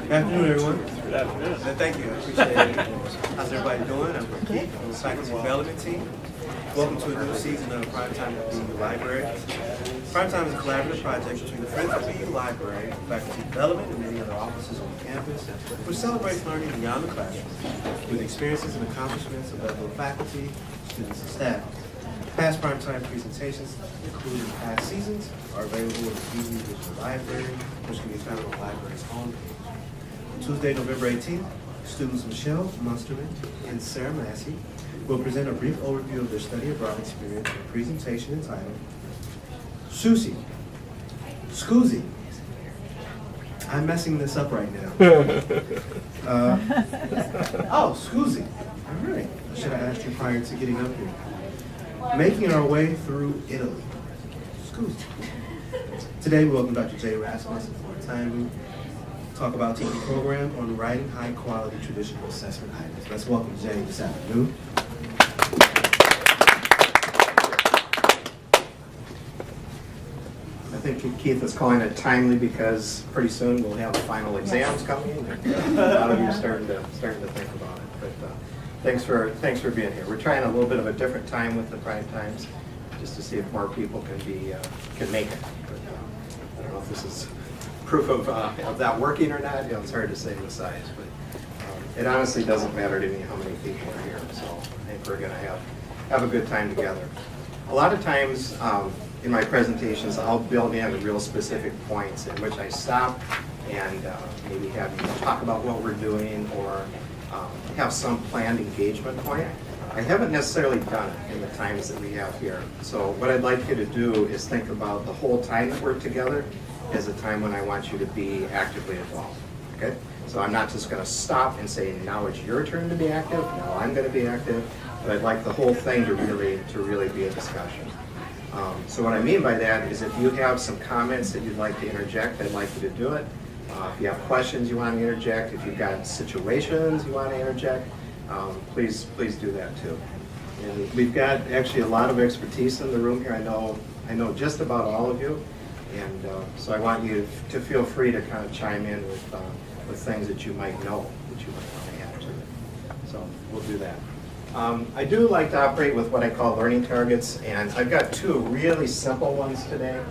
Good afternoon, everyone. Good afternoon. Thank you. I appreciate it. How's everybody doing? I'm Keith on the faculty development team. Welcome to a new season of Primetime at BU Library. Primetime is a collaborative project between the Friends of BU Library, faculty development, and many other offices on campus, which celebrates learning beyond the classroom with experiences and accomplishments of fellow faculty, students, and staff. Past Primetime presentations, including past seasons, are available in the BU Digital Library, which can be found on the library's homepage. Tuesday, November 18th, students Michelle Munsterman and Sarah Massey will present a brief overview of their study abroad experience in a presentation entitled Susie, Scoozy. I'm messing this up right now. Scoozy. All right. I should have asked you prior to getting up here. Making our way through Italy. Scoozy. Today we welcome Dr. Jay Rasmussen for a timely talk about teaching program on writing high quality traditional assessment items. Let's welcome Jay this afternoon. I think Keith is calling it timely because pretty soon we'll have final exams coming in. A lot of you are starting to think about it. But thanks for being here. We're trying a little bit of a different time with the prime times, just to see if more people can make it. But I don't know if this is proof of that working or not. It's hard to say the size, but it honestly doesn't matter to me how many people are here. So I think we're going to have a good time together. A lot of times in my presentations, I'll build in real specific points in which I stop and maybe have you talk about what we're doing or have some planned engagement point. I haven't necessarily done it in the times that we have here. So what I'd like you to do is think about the whole time that we're together as a time when I want you to be actively involved. Okay? So I'm not just going to stop and say, now it's your turn to be active, now I'm going to be active, but I'd like the whole thing to really be a discussion. So what I mean by that is if you have some comments that you'd like to interject, I'd like you to do it. If you have questions you want to interject, if you've got situations you want to interject, please do that too. And we've got actually a lot of expertise in the room here. I know just about all of you, and so I want you to feel free to kind of chime in with things that you might know that you might want to add to it. So we'll do that. I do like to operate with what I call learning targets, and I've got two really simple ones today.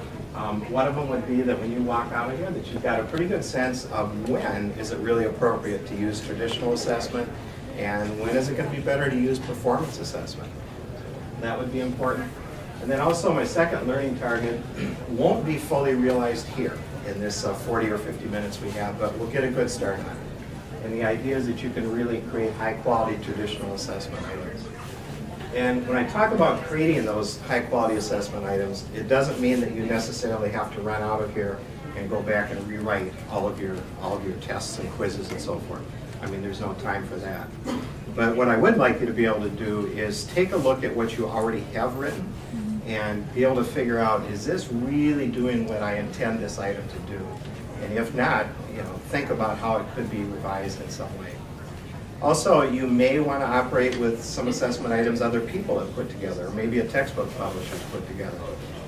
One of them would be that when you walk out of here, that you've got a pretty good sense of when is it really appropriate to use traditional assessment, and when is it going to be better to use performance assessment. That would be important. And then also my second learning target won't be fully realized here in this 40 or 50 minutes we have, but we'll get a good start on it. And the idea is that you can really create high-quality traditional assessment items. And when I talk about creating those high-quality assessment items, it doesn't mean that you necessarily have to run out of here and go back and rewrite all of your tests and quizzes and so forth. I mean, there's no time for that. But what I would like you to be able to do is take a look at what you already have written and be able to figure out, is this really doing what I intend this item to do? And if not, think about how it could be revised in some way. Also, you may want to operate with some assessment items other people have put together, or maybe a textbook publisher's put together.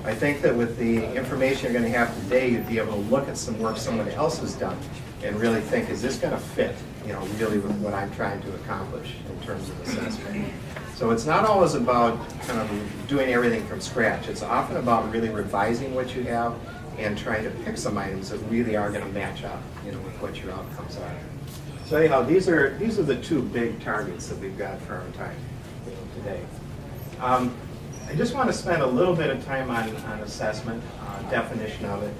I think that with the information you're going to have today, you'd be able to look at some work someone else has done and really think, is this going to fit, really with what I'm trying to accomplish in terms of assessment. So it's not always about kind of doing everything from scratch. It's often about really revising what you have and trying to pick some items that really are going to match up, with what your outcomes are. So anyhow, these are the two big targets that we've got for our time today. I just want to spend a little bit of time on assessment, definition of it,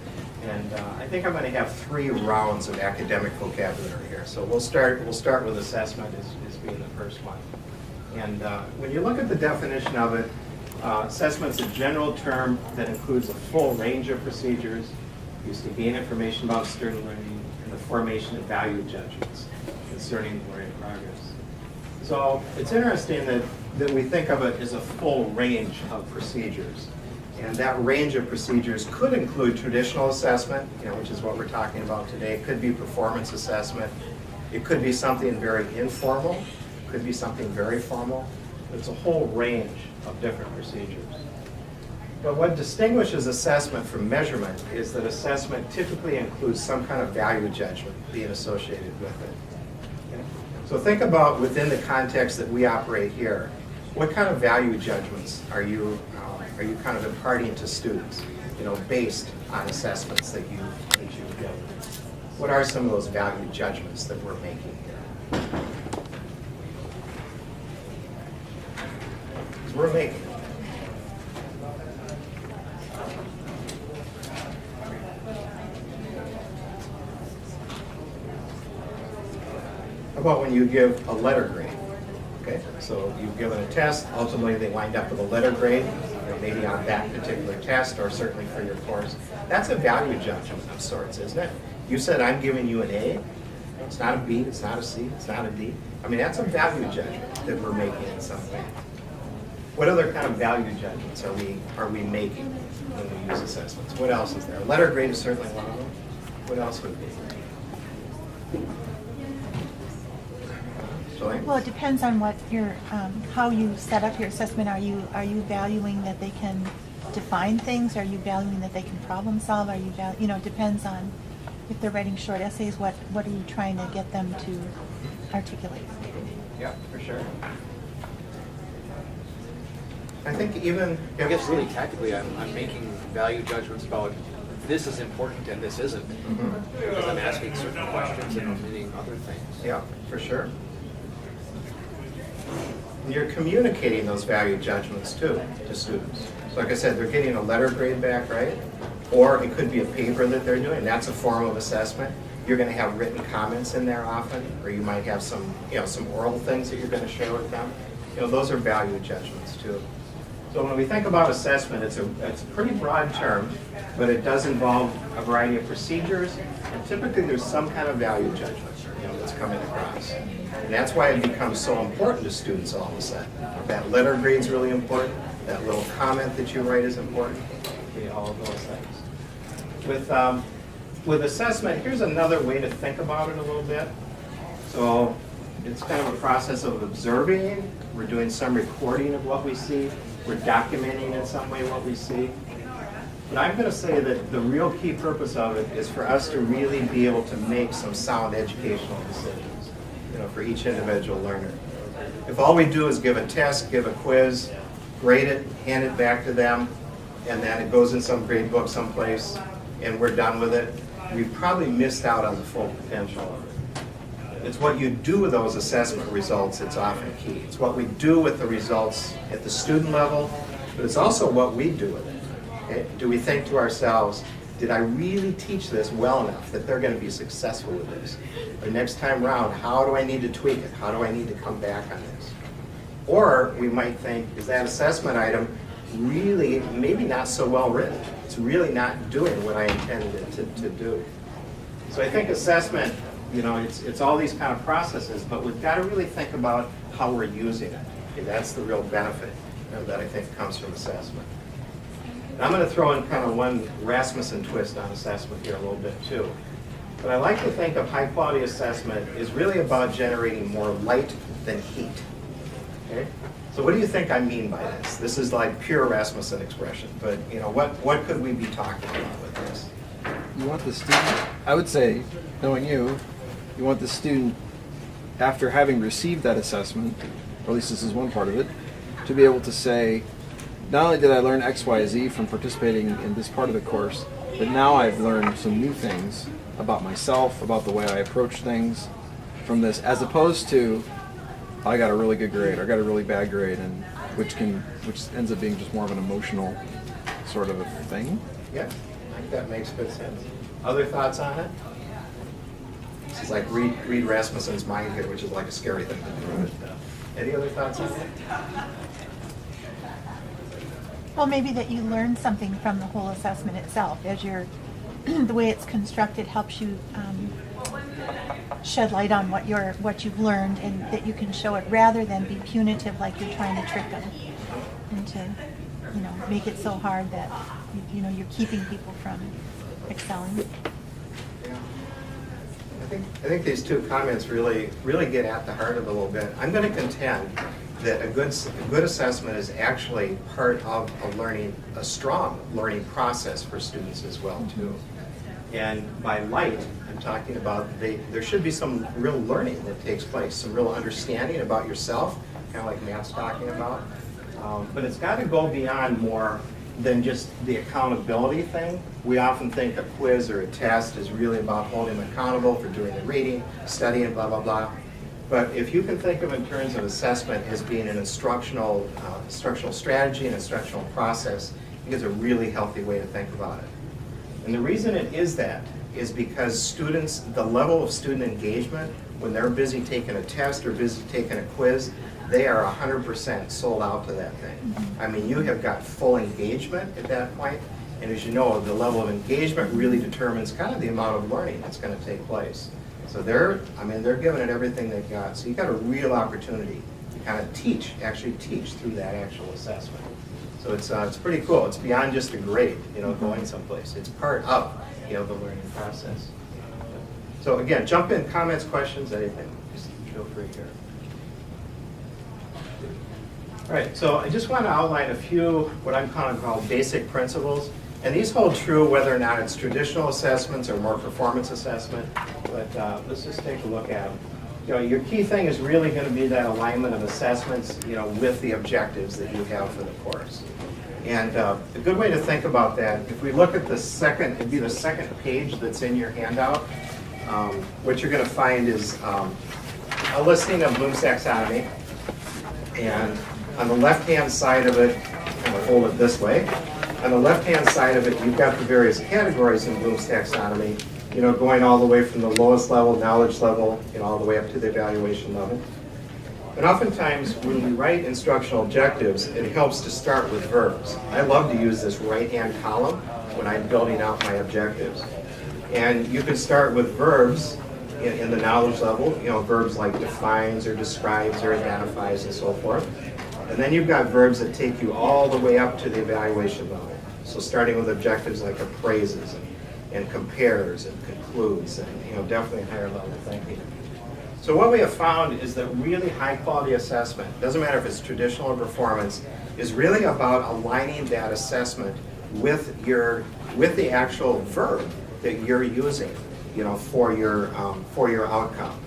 and I think I'm going to have 3 rounds of academic vocabulary here. So we'll start with assessment as being the first one. And when you look at the definition of it, assessment's a general term that includes a full range of procedures used to gain information about student learning and the formation of value judgments concerning learning progress. So it's interesting that we think of it as a full range of procedures. And that range of procedures could include traditional assessment, which is what we're talking about today. It could be performance assessment. It could be something very informal. It could be something very formal. It's a whole range of different procedures. But what distinguishes assessment from measurement is that assessment typically includes some kind of value judgment being associated with it. Okay? So think about within the context that we operate here, what kind of value judgments are you kind of imparting to students, based on assessments that you've given? What are some of those value judgments that we're making here? Because we're making. How about when you give a letter grade? Okay, so you've given a test, ultimately they wind up with a letter grade, maybe on that particular test or certainly for your course. That's a value judgment of sorts, isn't it? You said, I'm giving you an A. It's not a B, it's not a C, it's not a D. I mean, that's a value judgment that we're making in some way. What other kind of value judgments are we making when we use assessments? What else is there? A letter grade is certainly one of them. What else would be? Well, it depends on what how you set up your assessment. Are you valuing that they can define things? Are you valuing that they can problem solve? Are you it depends on if they're writing short essays. What are you trying to get them to articulate? Yeah, for sure. I think even I guess really tactically, I'm making value judgments about this is important and this isn't, because I'm asking certain questions and omitting other things. Yeah, for sure. And you're communicating those value judgments too to students. So like I said, they're getting a letter grade back, right? Or it could be a paper that they're doing. That's a form of assessment. You're going to have written comments in there often, or you might have some, some oral things that you're going to share with them. Those are value judgments too. So when we think about assessment, it's a pretty broad term, but it does involve a variety of procedures, and typically there's some kind of value judgment that's coming across. And that's why it becomes so important to students all of a sudden. That letter grade is really important. That little comment that you write is important. All of those things. With assessment, here's another way to think about it a little bit. So it's kind of a process of observing. We're doing some recording of what we see. We're documenting in some way what we see. But I'm going to say that the real key purpose of it is for us to really be able to make some sound educational decisions, for each individual learner. If all we do is give a test, give a quiz, grade it, hand it back to them, and then it goes in some grade book someplace, and we're done with it, we've probably missed out on the full potential of it. It's what you do with those assessment results that's often key. It's what we do with the results at the student level, but it's also what we do with it. Okay? Do we think to ourselves, did I really teach this well enough that they're going to be successful with this? Or next time around, how do I need to tweak it? How do I need to come back on this? Or we might think, is that assessment item really maybe not so well written? It's really not doing what I intended it to do. So I think assessment, it's all these kind of processes, but we've got to really think about how we're using it. Okay, that's the real benefit that I think comes from assessment. And I'm going to throw in kind of one Rasmussen twist on assessment here a little bit too. But I like to think of high quality assessment is really about generating more light than heat. Okay? So what do you think I mean by this? This is like pure Rasmussen expression, but what could we be talking about with this? You want the student, I would say, knowing you want the student, after having received that assessment, or at least this is one part of it, to be able to say, not only did I learn X, Y, Z from participating in this part of the course, but now I've learned some new things about myself, about the way I approach things from this, as opposed to, I got a really good grade, or I got a really bad grade, and which ends up being just more of an emotional sort of a thing. Yeah, I think that makes good sense. Other thoughts on it? This is like read Rasmussen's mind here, which is like a scary thing to do. Any other thoughts on it? Well, maybe that you learn something from the whole assessment itself. As the way it's constructed helps you shed light on what you've learned, and that you can show it rather than be punitive, like you're trying to trick them into, make it so hard that you're keeping people from excelling. Yeah. I think these two comments really get at the heart of it a little bit. I'm going to contend that a good assessment is actually part of a strong learning process for students as well too. And by light, I'm talking about there should be some real learning that takes place, some real understanding about yourself, kind of like Matt's talking about. But it's got to go beyond more than just the accountability thing. We often think a quiz or a test is really about holding them accountable for doing the reading, studying, blah, blah, blah. But if you can think of in terms of assessment as being an instructional strategy and instructional process, I think it's a really healthy way to think about it. And the reason it is that is because students, the level of student engagement, when they're busy taking a test or busy taking a quiz, they are 100% sold out to that thing. I mean, you have got full engagement at that point, and as you know, the level of engagement really determines kind of the amount of learning that's going to take place. So they're giving it everything they've got. So you've got a real opportunity to kind of actually teach through that actual assessment. So it's pretty cool. It's beyond just a grade, going someplace. It's part of, the learning process. So again, jump in, comments, questions, anything. Just feel free here. All right, so I just want to outline a few what I'm kind of call basic principles. And these hold true whether or not it's traditional assessments or more performance assessment. But let's just take a look at them. Your key thing is really going to be that alignment of assessments, with the objectives that you have for the course. And a good way to think about that, if we look at the second, it'd be the second page that's in your handout. What you're going to find is a listing of Bloom's Taxonomy. And on the left-hand side of it, I'm going to hold it this way. On the left-hand side of it, you've got the various categories in Bloom's Taxonomy, going all the way from the lowest level, knowledge level, all the way up to the evaluation level. And oftentimes, when we write instructional objectives, it helps to start with verbs. I love to use this right-hand column when I'm building out my objectives. And you can start with verbs in the knowledge level, verbs like defines or describes or identifies and so forth. And then you've got verbs that take you all the way up to the evaluation level. So starting with objectives like appraises and compares and concludes and definitely higher level thinking. So what we have found is that really high quality assessment, doesn't matter if it's traditional or performance, is really about aligning that assessment with the actual verb that you're using, for your outcome.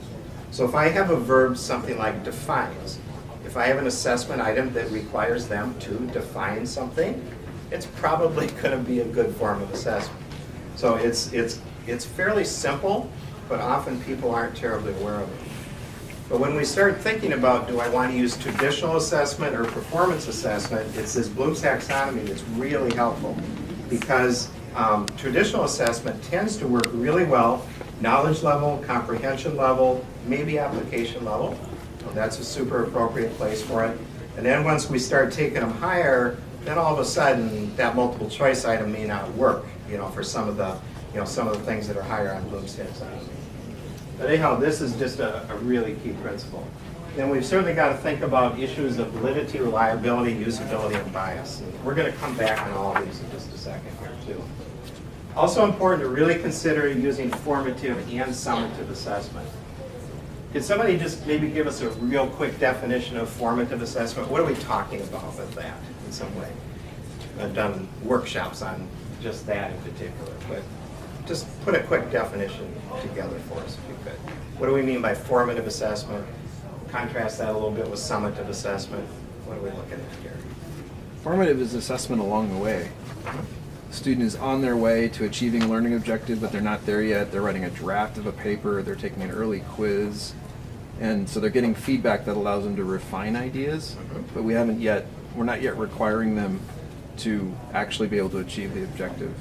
So if I have a verb, something like defines, if I have an assessment item that requires them to define something, it's probably going to be a good form of assessment. So it's fairly simple, but often people aren't terribly aware of it. But when we start thinking about, do I want to use traditional assessment or performance assessment, it's this Bloom's Taxonomy that's really helpful, because traditional assessment tends to work really well, knowledge level, comprehension level, maybe application level. So that's a super appropriate place for it. And then once we start taking them higher, then all of a sudden that multiple choice item may not work, for some of the things that are higher on Bloom's Taxonomy. But anyhow, this is just a really key principle. Then we've certainly got to think about issues of validity, reliability, usability, and bias. And we're going to come back on all of these in just a second here too. Also important to really consider using formative and summative assessment. Could somebody just maybe give us a real quick definition of formative assessment? What are we talking about with that in some way? I've done workshops on just that in particular, but just put a quick definition together for us if you could. What do we mean by formative assessment? Contrast that a little bit with summative assessment. What are we looking at here? Formative is assessment along the way. The student is on their way to achieving a learning objective, but they're not there yet. They're writing a draft of a paper, they're taking an early quiz, and so they're getting feedback that allows them to refine ideas, but we're not yet requiring them to actually be able to achieve the objective.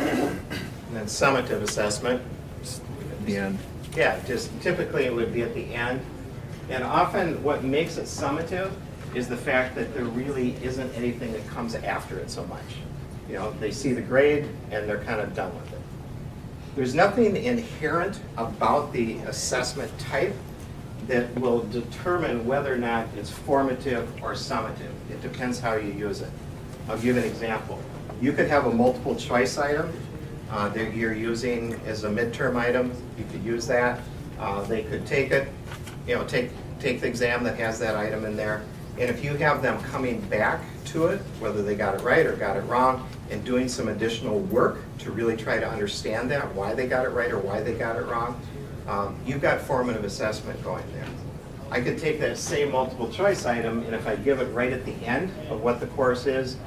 And then summative assessment. At the end. Yeah, just typically it would be at the end. And often what makes it summative is the fact that there really isn't anything that comes after it so much. They see the grade and they're kind of done with it. There's nothing inherent about the assessment type that will determine whether or not it's formative or summative. It depends how you use it. I'll give an example. You could have a multiple choice item that you're using as a midterm item. You could use that. They could take it, take the exam that has that item in there, And if you have them coming back to it, whether they got it right or got it wrong, and doing some additional work to really try to understand that, why they got it right or why they got it wrong, you've got formative assessment going there. I could take that same multiple choice item, and if I give it right at the end of what the course is,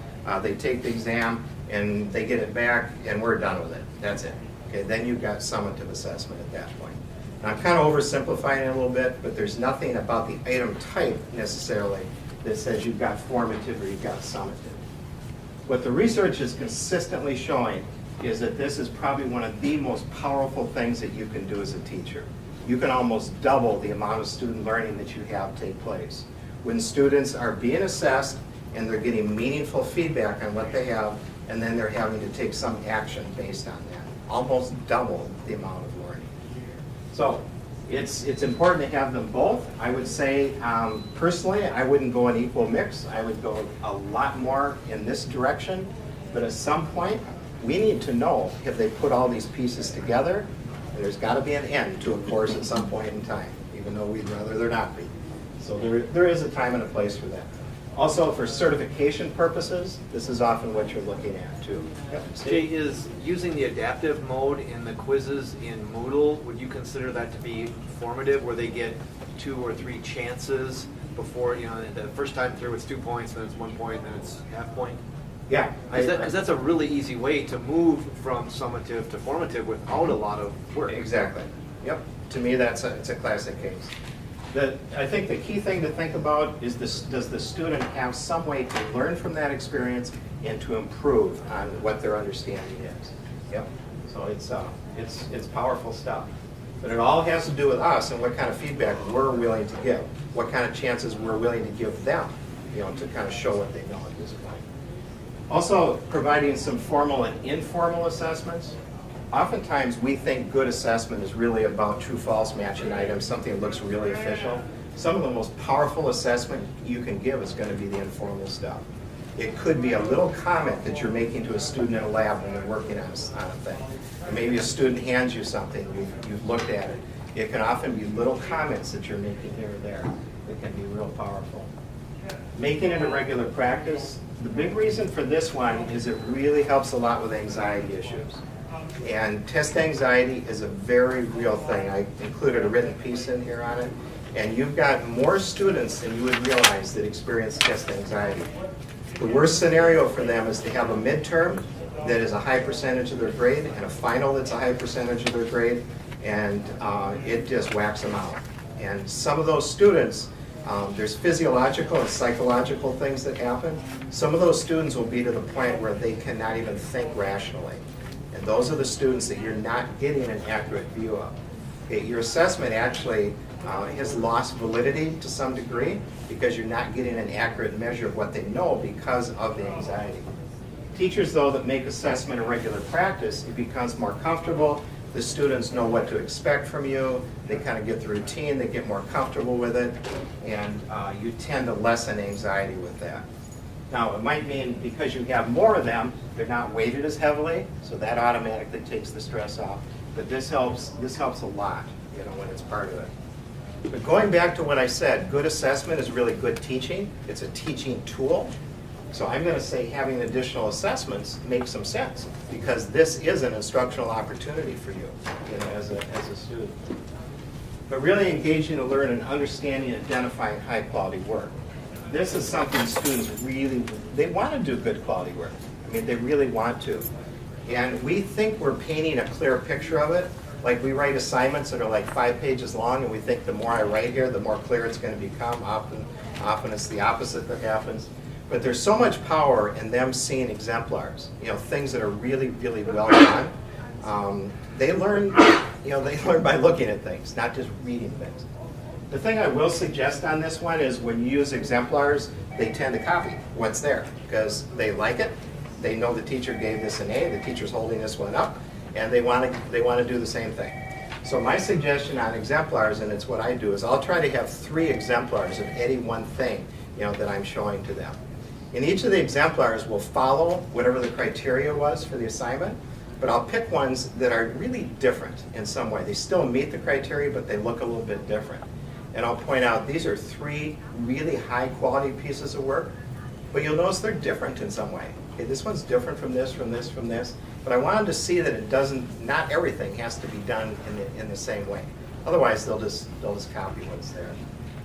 they take the exam and they get it back and we're done with it. That's it. Okay, then you've got summative assessment at that point. Now, I'm kind of oversimplifying it a little bit, but there's nothing about the item type necessarily that says you've got formative or you've got summative. What the research is consistently showing is that this is probably one of the most powerful things that you can do as a teacher. You can almost double the amount of student learning that you have take place. When students are being assessed and they're getting meaningful feedback on what they have, and then they're having to take some action based on that. Almost double the amount of learning. So it's important to have them both. I would say, personally, I wouldn't go an equal mix. I would go a lot more in this direction. But at some point, we need to know if they put all these pieces together. And there's got to be an end to a course at some point in time, even though we'd rather there not be. So there is a time and a place for that. Also, for certification purposes, this is often what you're looking at too. Yep. Jay, is using the adaptive mode in the quizzes in Moodle, would you consider that to be formative, where they get 2 or 3 chances before, you know, the first time through it's 2 points, then it's 1 point, then it's half point? Yeah. Because that's a really easy way to move from summative to formative without a lot of work. Exactly. Yep. To me, it's a classic case. I think the key thing to think about is does the student have some way to learn from that experience and to improve on what their understanding is? Yep. So it's powerful stuff. But it all has to do with us and what kind of feedback we're willing to give, what kind of chances we're willing to give them, you know, to kind of show what they know at this point. Also, providing some formal and informal assessments. Oftentimes, we think good assessment is really about true-false matching items, something that looks really official. Some of the most powerful assessment you can give is going to be the informal stuff. It could be a little comment that you're making to a student in a lab when they're working on a thing. Or maybe a student hands you something, you've looked at it. It can often be little comments that you're making here or there that can be real powerful. Making it a regular practice. The big reason for this one is it really helps a lot with anxiety issues. And test anxiety is a very real thing. I included a written piece in here on it. And you've got more students than you would realize that experience test anxiety. The worst scenario for them is to have a midterm that is a high percentage of their grade and a final that's a high percentage of their grade, and it just whacks them out. And some of those students, there's physiological and psychological things that happen. Some of those students will be to the point where they cannot even think rationally. And those are the students that you're not getting an accurate view of. Your assessment actually has lost validity to some degree because you're not getting an accurate measure of what they know because of the anxiety. Teachers, though, that make assessment a regular practice, it becomes more comfortable. The students know what to expect from you. They kind of get the routine. They get more comfortable with it. And you tend to lessen anxiety with that. Now, it might mean because you have more of them, they're not weighted as heavily, so that automatically takes the stress off. But this helps a lot, you know, when it's part of it. But going back to what I said, good assessment is really good teaching. It's a teaching tool. So I'm going to say having additional assessments makes some sense because this is an instructional opportunity for you, you know, as a student. But really engaging to learn and understanding and identifying high quality work. This is something students they want to do good quality work. I mean, they really want to. And we think we're painting a clear picture of it. Like we write assignments that are like 5 pages long, and we think the more I write here, the more clear it's going to become. Often it's the opposite that happens. But there's so much power in them seeing exemplars, you know, things that are really, really well done. They learn by looking at things, not just reading things. The thing I will suggest on this one is when you use exemplars, they tend to copy what's there because they like it. They know the teacher gave this an A, the teacher's holding this one up, and they want to do the same thing. So my suggestion on exemplars, and it's what I do, is I'll try to have 3 exemplars of any one thing, you know, that I'm showing to them. And each of the exemplars will follow whatever the criteria was for the assignment, but I'll pick ones that are really different in some way. They still meet the criteria, but they look a little bit different. And I'll point out, these are 3 really high quality pieces of work, but you'll notice they're different in some way. Okay, this one's different from this, from this, from this, but I wanted to see that it doesn't, not everything has to be done in the same way. Otherwise, they'll just copy what's there.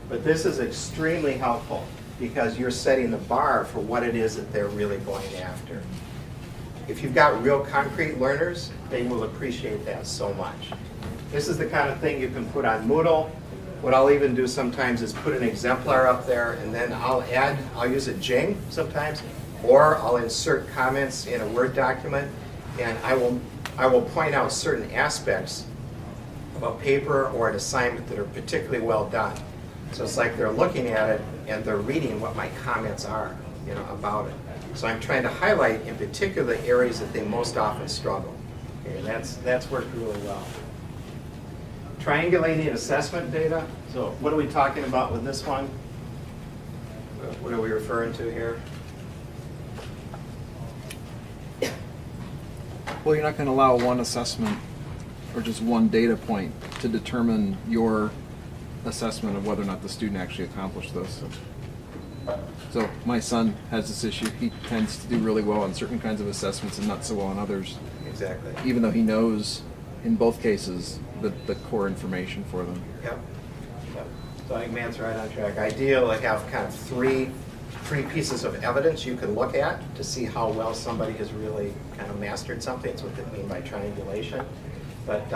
But this is extremely helpful because you're setting the bar for what it is that they're really going after. If you've got real concrete learners, they will appreciate that so much. This is the kind of thing you can put on Moodle. What I'll even do sometimes is put an exemplar up there, and then I'll use a Jing sometimes, or I'll insert comments in a Word document, and I will point out certain aspects of a paper or an assignment that are particularly well done. So it's like they're looking at it and they're reading what my comments are, about it. So I'm trying to highlight in particular the areas that they most often struggle. Okay, and that's worked really well. Triangulating assessment data. So what are we talking about with this one? What are we referring to here? Well, you're not going to allow one assessment or just one data point to determine your assessment of whether or not the student actually accomplished this. So my son has this issue. He tends to do really well on certain kinds of assessments and not so well on others. Exactly. Even though he knows, in both cases, the core information for them. Yep. So I think Matt's right on track. Ideally, have kind of three pieces of evidence you can look at to see how well somebody has really kind of mastered something. That's what they mean by triangulation. But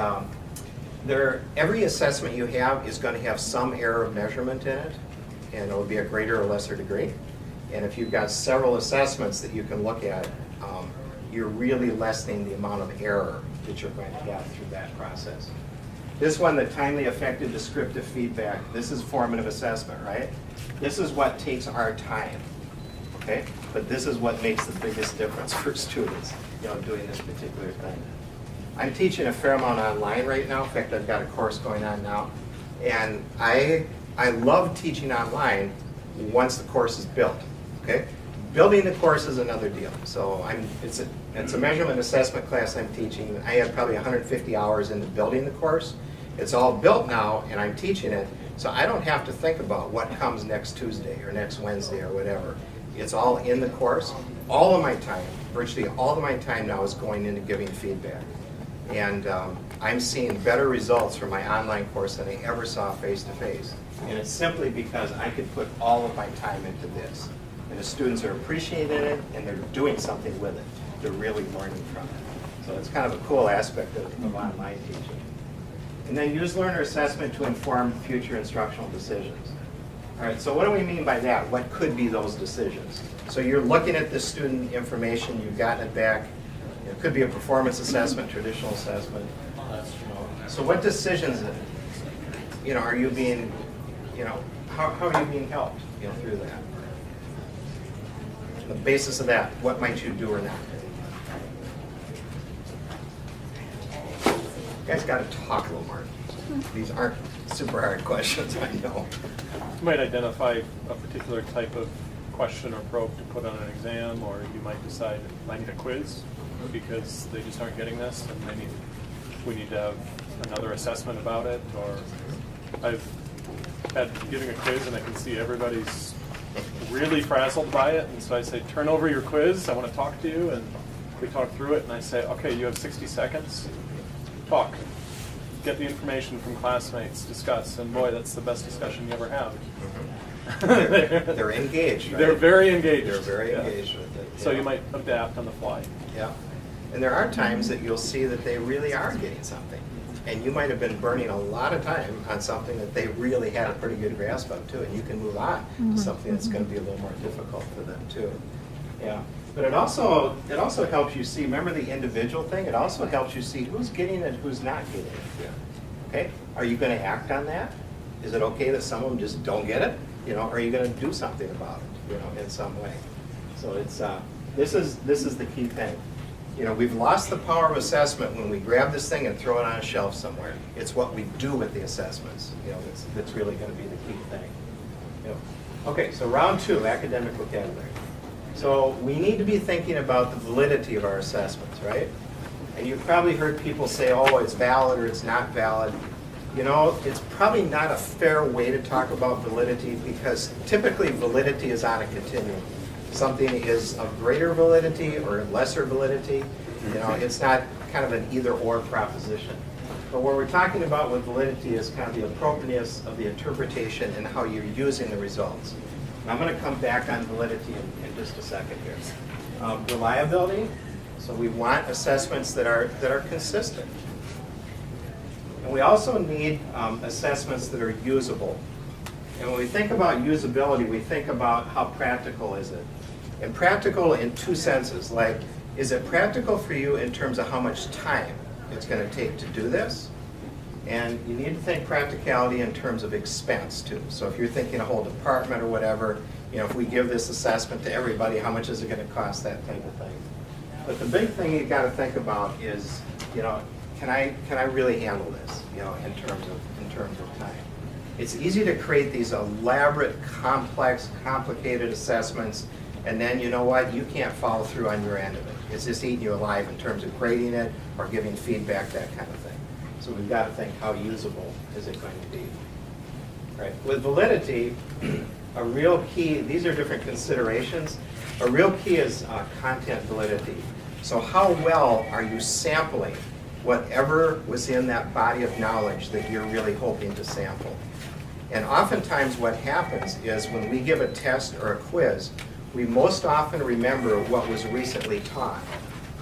every assessment you have is going to have some error of measurement in it, and it will be a greater or lesser degree. And if you've got several assessments that you can look at, you're really lessening the amount of error that you're going to have through that process. This one, the timely, effective, descriptive feedback, this is formative assessment, right? This is what takes our time, okay? But this is what makes the biggest difference for students, doing this particular thing. I'm teaching a fair amount online right now. In fact, I've got a course going on now. And I love teaching online once the course is built, okay? Building the course is another deal. So it's a measurement assessment class I'm teaching. I had probably 150 hours into building the course. It's all built now, and I'm teaching it, so I don't have to think about what comes next Tuesday or next Wednesday or whatever. It's all in the course. All of my time, virtually all of my time now is going into giving feedback. And I'm seeing better results from my online course than I ever saw face-to-face. And it's simply because I could put all of my time into this. And the students are appreciating it, and they're doing something with it. They're really learning from it. So it's kind of a cool aspect of online teaching. And then use learner assessment to inform future instructional decisions. All right, so what do we mean by that? What could be those decisions? So you're looking at the student information, you've gotten it back. It could be a performance assessment, traditional assessment. So what decisions, are you being, how are you being helped, through that? On the basis of that, what might you do or not do? You guys got to talk a little more. These aren't super hard questions, I know. You might identify a particular type of question or probe to put on an exam, or you might decide I need a quiz because they just aren't getting this, and we need to have another assessment about it. Or I've had giving a quiz and I can see everybody's really frazzled by it, and so I say, turn over your quiz, I want to talk to you, and we talk through it, and I say, okay, you have 60 seconds, talk. Get the information from classmates, discuss, and boy, that's the best discussion you ever have. They're engaged, right? They're very engaged. They're very engaged with it. So you might adapt on the fly. Yeah. And there are times that you'll see that they really are getting something. And you might have been burning a lot of time on something that they really had a pretty good grasp of too, and you can move on to something that's going to be a little more difficult for them too. Yeah. But it also helps you see, remember the individual thing? It also helps you see who's getting it, who's not getting it. Yeah. Okay? Are you going to act on that? Is it okay that some of them just don't get it? Are you going to do something about it, in some way? So it's this is the key thing. We've lost the power of assessment when we grab this thing and throw it on a shelf somewhere. It's what we do with the assessments, that's really going to be the key thing. Okay, so round 2, academic vocabulary. So we need to be thinking about the validity of our assessments, right? And you've probably heard people say, oh, it's valid or it's not valid. You know, it's probably not a fair way to talk about validity because typically validity is on a continuum. Something is of greater validity or lesser validity. You know, it's not kind of an either-or proposition. But what we're talking about with validity is kind of the appropriateness of the interpretation and how you're using the results. And I'm going to come back on validity in just a second here. Reliability. So we want assessments that are consistent. And we also need assessments that are usable. And when we think about usability, we think about how practical is it. And practical in two senses, like, is it practical for you in terms of how much time it's going to take to do this? And you need to think practicality in terms of expense too. So if you're thinking a whole department or whatever, you know, if we give this assessment to everybody, how much is it going to cost, that type of thing. But the big thing you've got to think about is, you know, can I really handle this, you know, in terms of time? It's easy to create these elaborate, complex, complicated assessments, and then you know what? You can't follow through on your end of it. It's just eating you alive in terms of grading it or giving feedback, that kind of thing. So we've got to think, how usable is it going to be? Right. With validity, a real key, these are different considerations. A real key is content validity. So how well are you sampling whatever was in that body of knowledge that you're really hoping to sample? And oftentimes what happens is when we give a test or a quiz, we most often remember what was recently taught.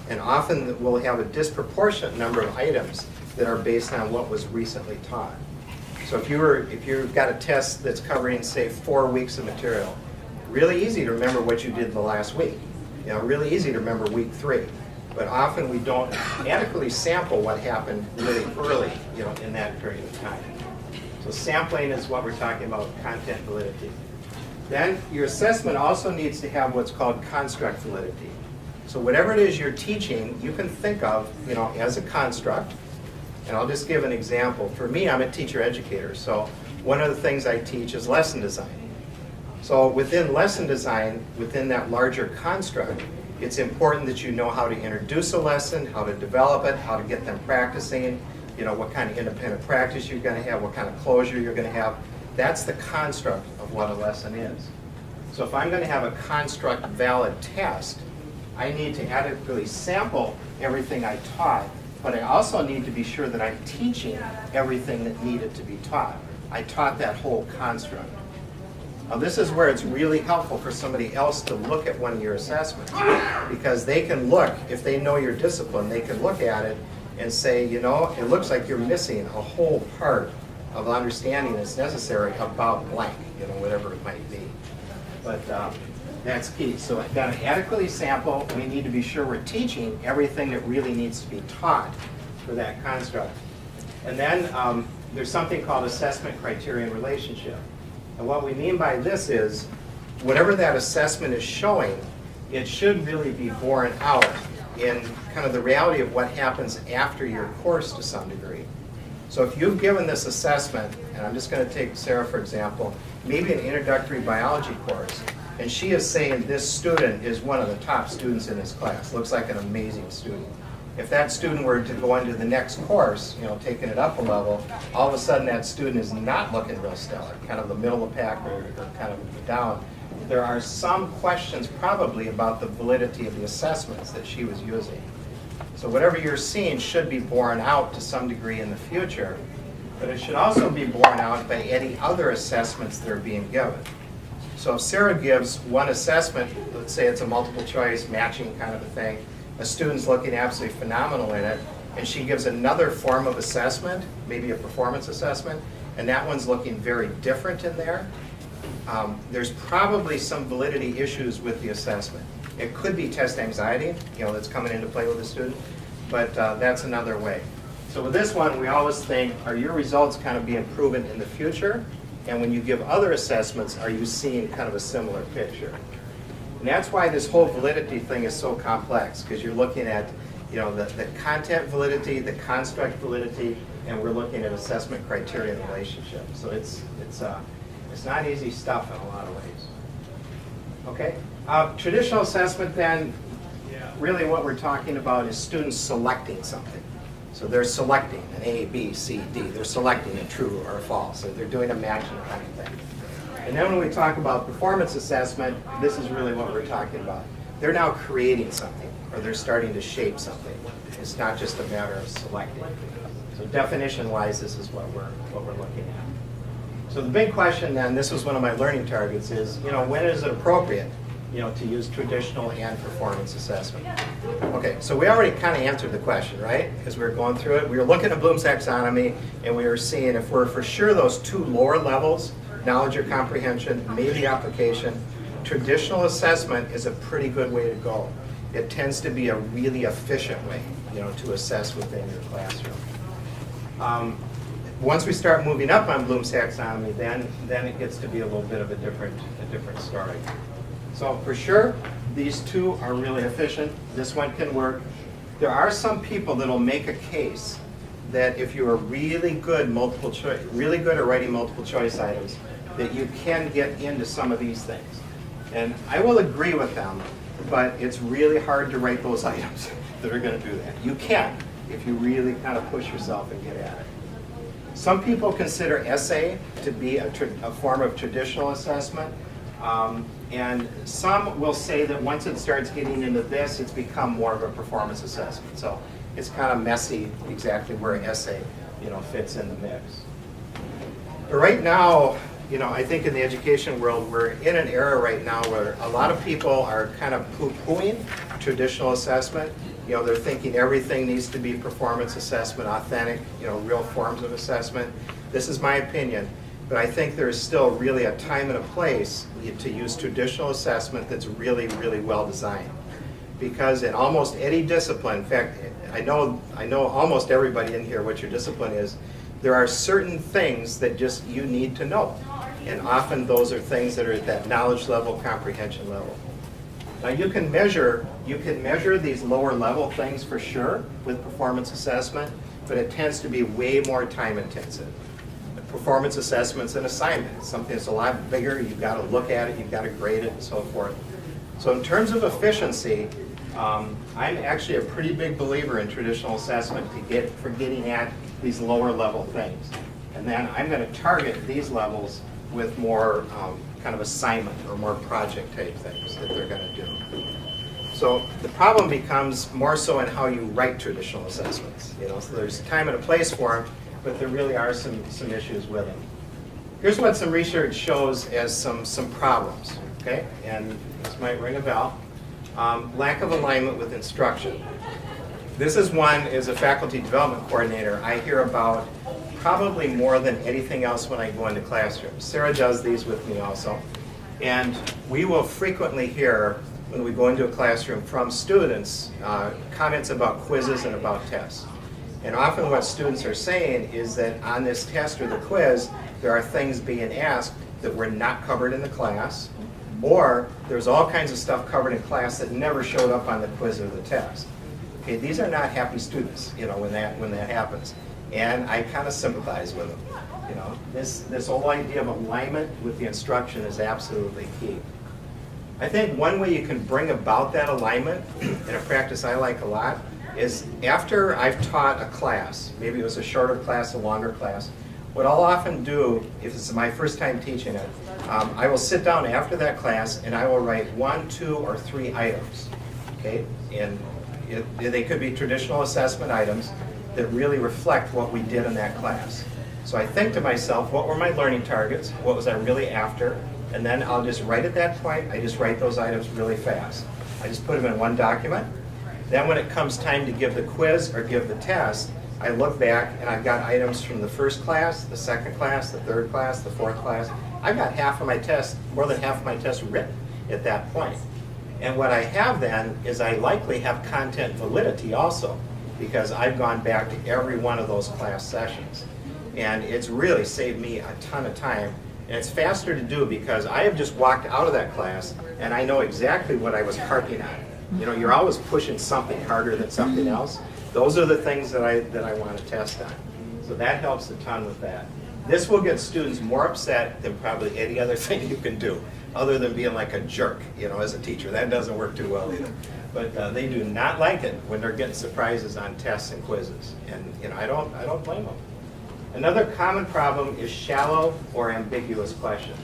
And often we'll have a disproportionate number of items that are based on what was recently taught. So if you've got a test that's covering, say, 4 weeks of material, really easy to remember what you did the last week. You know, really easy to remember week 3. But often we don't adequately sample what happened really early, you know, in that period of time. So sampling is what we're talking about, content validity. Then your assessment also needs to have what's called construct validity. So whatever it is you're teaching, you can think of, you know, as a construct. And I'll just give an example. For me, I'm a teacher educator, so one of the things I teach is lesson design. So within lesson design, within that larger construct, it's important that you know how to introduce a lesson, how to develop it, how to get them practicing, you know, what kind of independent practice you're going to have, what kind of closure you're going to have. That's the construct of what a lesson is. So if I'm going to have a construct valid test, I need to adequately sample everything I taught, but I also need to be sure that I'm teaching everything that needed to be taught. I taught that whole construct. Now this is where it's really helpful for somebody else to look at one of your assessments, because they can look, if they know your discipline, they can look at it and say, you know, it looks like you're missing a whole part of understanding that's necessary about blank, you know, whatever it might be. But that's key. So I've got to adequately sample. We need to be sure we're teaching everything that really needs to be taught for that construct. And then there's something called assessment criterion relationship. And what we mean by this is, whatever that assessment is showing, it should really be borne out in kind of the reality of what happens after your course to some degree. So if you've given this assessment, and I'm just going to take Sarah for example, maybe an introductory biology course, and she is saying this student is one of the top students in this class, looks like an amazing student. If that student were to go into the next course, you know, taking it up a level, all of a sudden that student is not looking real stellar, kind of the middle of the pack or kind of down. There are some questions probably about the validity of the assessments that she was using. So whatever you're seeing should be borne out to some degree in the future, but it should also be borne out by any other assessments that are being given. So if Sarah gives one assessment, let's say it's a multiple choice, matching kind of a thing, a student's looking absolutely phenomenal in it, and she gives another form of assessment, maybe a performance assessment, and that one's looking very different in there, there's probably some validity issues with the assessment. It could be test anxiety, you know, that's coming into play with the student, but that's another way. So with this one, we always think, are your results kind of being proven in the future? And when you give other assessments, are you seeing kind of a similar picture? And that's why this whole validity thing is so complex, because you're looking at, you know, the content validity, the construct validity, and we're looking at assessment criteria relationship. So it's not easy stuff in a lot of ways. Okay, traditional assessment then, really what we're talking about is students selecting something. So they're selecting an A, B, C, D. They're selecting a true or a false. So they're doing a matching kind of thing. And then when we talk about performance assessment, this is really what we're talking about. They're now creating something, or they're starting to shape something. It's not just a matter of selecting. So definition-wise, this is what we're looking at. So the big question then, this was one of my learning targets, is when is it appropriate to use traditional and performance assessment? Okay, so we already kind of answered the question, right? As we were going through it, we were looking at Bloom's taxonomy, and we were seeing if we're for sure those two lower levels, knowledge or comprehension, maybe application, traditional assessment is a pretty good way to go. It tends to be a really efficient way, to assess within your classroom. Once we start moving up on Bloom's taxonomy, then it gets to be a little bit of a different story. So for sure, these two are really efficient. This one can work. There are some people that'll make a case that if you are really good at writing multiple choice items, that you can get into some of these things. And I will agree with them, but it's really hard to write those items that are going to do that. You can, if you really kind of push yourself and get at it. Some people consider essay to be a form of traditional assessment. And some will say that once it starts getting into this, it's become more of a performance assessment. So it's kind of messy exactly where essay, fits in the mix. But right now, I think in the education world, we're in an era right now where a lot of people are kind of poo-pooing traditional assessment. They're thinking everything needs to be performance assessment, authentic, real forms of assessment. This is my opinion. But I think there's still really a time and a place to use traditional assessment that's really, really well designed. Because in almost any discipline, in fact, I know almost everybody in here what your discipline is, there are certain things that just you need to know. And often those are things that are at that knowledge level, comprehension level. Now you can measure these lower level things for sure with performance assessment, but it tends to be way more time intensive. Performance assessment's an assignment. It's something that's a lot bigger. You've got to look at it, you've got to grade it, and so forth. So in terms of efficiency, I'm actually a pretty big believer in traditional assessment for getting at these lower level things. And then I'm going to target these levels with more kind of assignment or more project type things that they're going to do. So the problem becomes more so in how you write traditional assessments. So there's time and a place for them, but there really are some issues with them. Here's what some research shows as some problems, okay? And this might ring a bell. Lack of alignment with instruction. This is one, as a faculty development coordinator, I hear about probably more than anything else when I go into classrooms. Sarah does these with me also. And we will frequently hear, when we go into a classroom, from students, comments about quizzes and about tests. And often what students are saying is that on this test or the quiz, there are things being asked that were not covered in the class, or there's all kinds of stuff covered in class that never showed up on the quiz or the test. Okay, these are not happy students, when that happens. And I kind of sympathize with them. This whole idea of alignment with the instruction is absolutely key. I think one way you can bring about that alignment, in a practice I like a lot, is after I've taught a class, maybe it was a shorter class, a longer class, what I'll often do, if it's my first time teaching it, I will sit down after that class and I will write 1, 2, or 3 items, okay? And they could be traditional assessment items that really reflect what we did in that class. So I think to myself, what were my learning targets? What was I really after? And then I'll just write at that point, I just write those items really fast. I just put them in one document. Then when it comes time to give the quiz or give the test, I look back and I've got items from the first class, the second class, the third class, the fourth class. I've got more than half of my test written at that point. And what I have then is I likely have content validity also, because I've gone back to every one of those class sessions. And it's really saved me a ton of time. And it's faster to do because I have just walked out of that class and I know exactly what I was harping on. You're always pushing something harder than something else. Those are the things that I want to test on. So that helps a ton with that. This will get students more upset than probably any other thing you can do, other than being like a jerk, as a teacher. That doesn't work too well either. But they do not like it when they're getting surprises on tests and quizzes. And I don't blame them. Another common problem is shallow or ambiguous questions.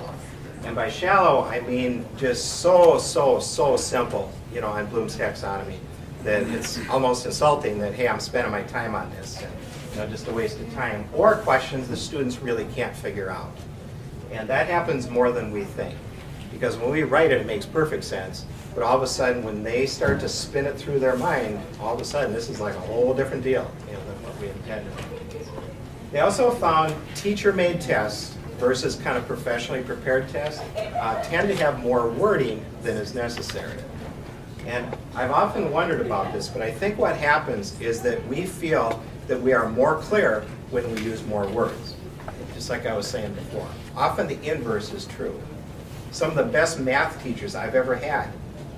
And by shallow, I mean just so simple, on Bloom's taxonomy, that it's almost insulting that, hey, I'm spending my time on this, and just a waste of time. Or questions the students really can't figure out. And that happens more than we think. Because when we write it, it makes perfect sense. But all of a sudden, when they start to spin it through their mind, all of a sudden, this is like a whole different deal than what we intended. They also found teacher-made tests versus kind of professionally prepared tests tend to have more wording than is necessary. And I've often wondered about this, but I think what happens is that we feel that we are more clear when we use more words, just like I was saying before. Often the inverse is true. Some of the best math teachers I've ever had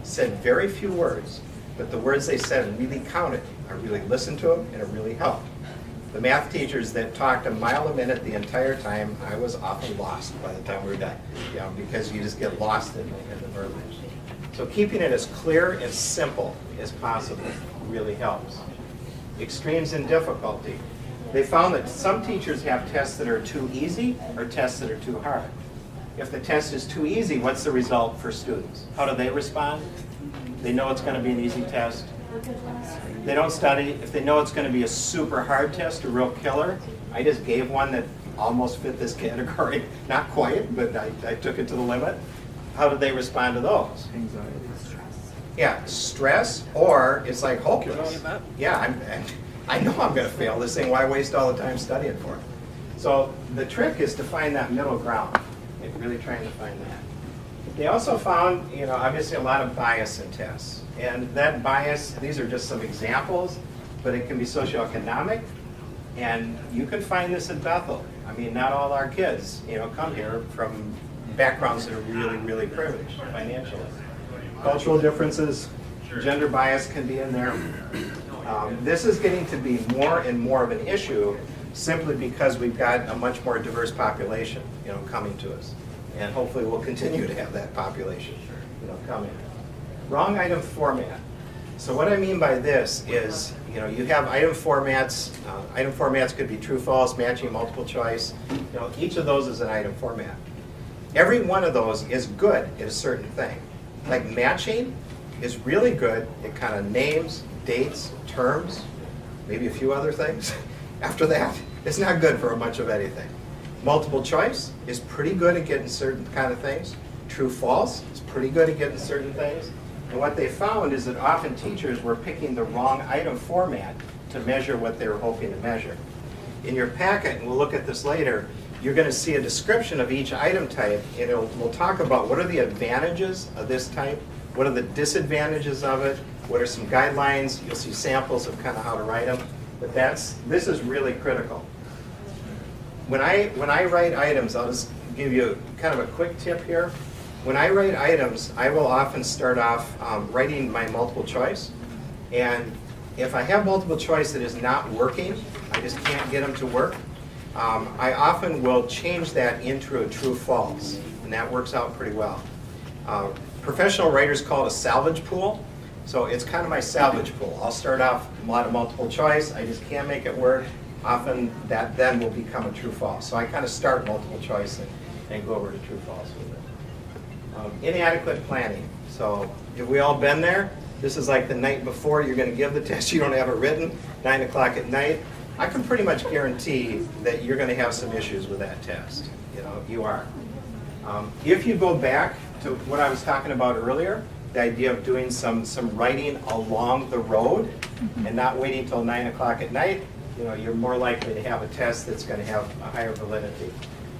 said very few words, but the words they said really counted. I really listened to them, and it really helped. The math teachers that talked a mile a minute the entire time, I was often lost by the time we were done, because you just get lost in the verbiage. So keeping it as clear and simple as possible really helps. Extremes in difficulty. They found that some teachers have tests that are too easy or tests that are too hard. If the test is too easy, what's the result for students? How do they respond? They know it's going to be an easy test. They don't study. If they know it's going to be a super hard test, a real killer, I just gave one that almost fit this category. Not quite, but I took it to the limit. How do they respond to those? Anxiety. Yeah, stress, or it's like hopeless. Yeah, I know I'm going to fail this thing. Why waste all the time studying for it? So the trick is to find that middle ground. Really trying to find that. They also found, obviously a lot of bias in tests. And that bias, these are just some examples, but it can be socioeconomic. And you can find this at Bethel. I mean, not all our kids, come here from backgrounds that are really privileged financially. Cultural differences, gender bias can be in there. This is getting to be more and more of an issue simply because we've got a much more diverse population, coming to us. And hopefully we'll continue to have that population, coming. Wrong item format. So what I mean by this is, you have item formats. Item formats could be true, false, matching, multiple choice. Each of those is an item format. Every one of those is good at a certain thing. Like matching is really good. It kind of names, dates, terms, maybe a few other things. After that, it's not good for a bunch of anything. Multiple choice is pretty good at getting certain kind of things. True, false is pretty good at getting certain things. And what they found is that often teachers were picking the wrong item format to measure what they were hoping to measure. In your packet, and we'll look at this later, you're going to see a description of each item type, and we'll talk about what are the advantages of this type, what are the disadvantages of it, what are some guidelines. You'll see samples of kind of how to write them. But this is really critical. When I write items, I'll just give you kind of a quick tip here. When I write items, I will often start off writing my multiple choice. And if I have multiple choice that is not working, I just can't get them to work, I often will change that into a true false. And that works out pretty well. Professional writers call it a salvage pool. So it's kind of my salvage pool. I'll start off a lot of multiple choice. I just can't make it work. Often that then will become a true false. So I kind of start multiple choice and go over to true false with it. Inadequate planning. So have we all been there? This is like the night before you're going to give the test. You don't have it written, 9 o'clock at night. I can pretty much guarantee that you're going to have some issues with that test. You are. If you go back to what I was talking about earlier, the idea of doing some writing along the road and not waiting till 9 o'clock at night, you're more likely to have a test that's going to have a higher validity.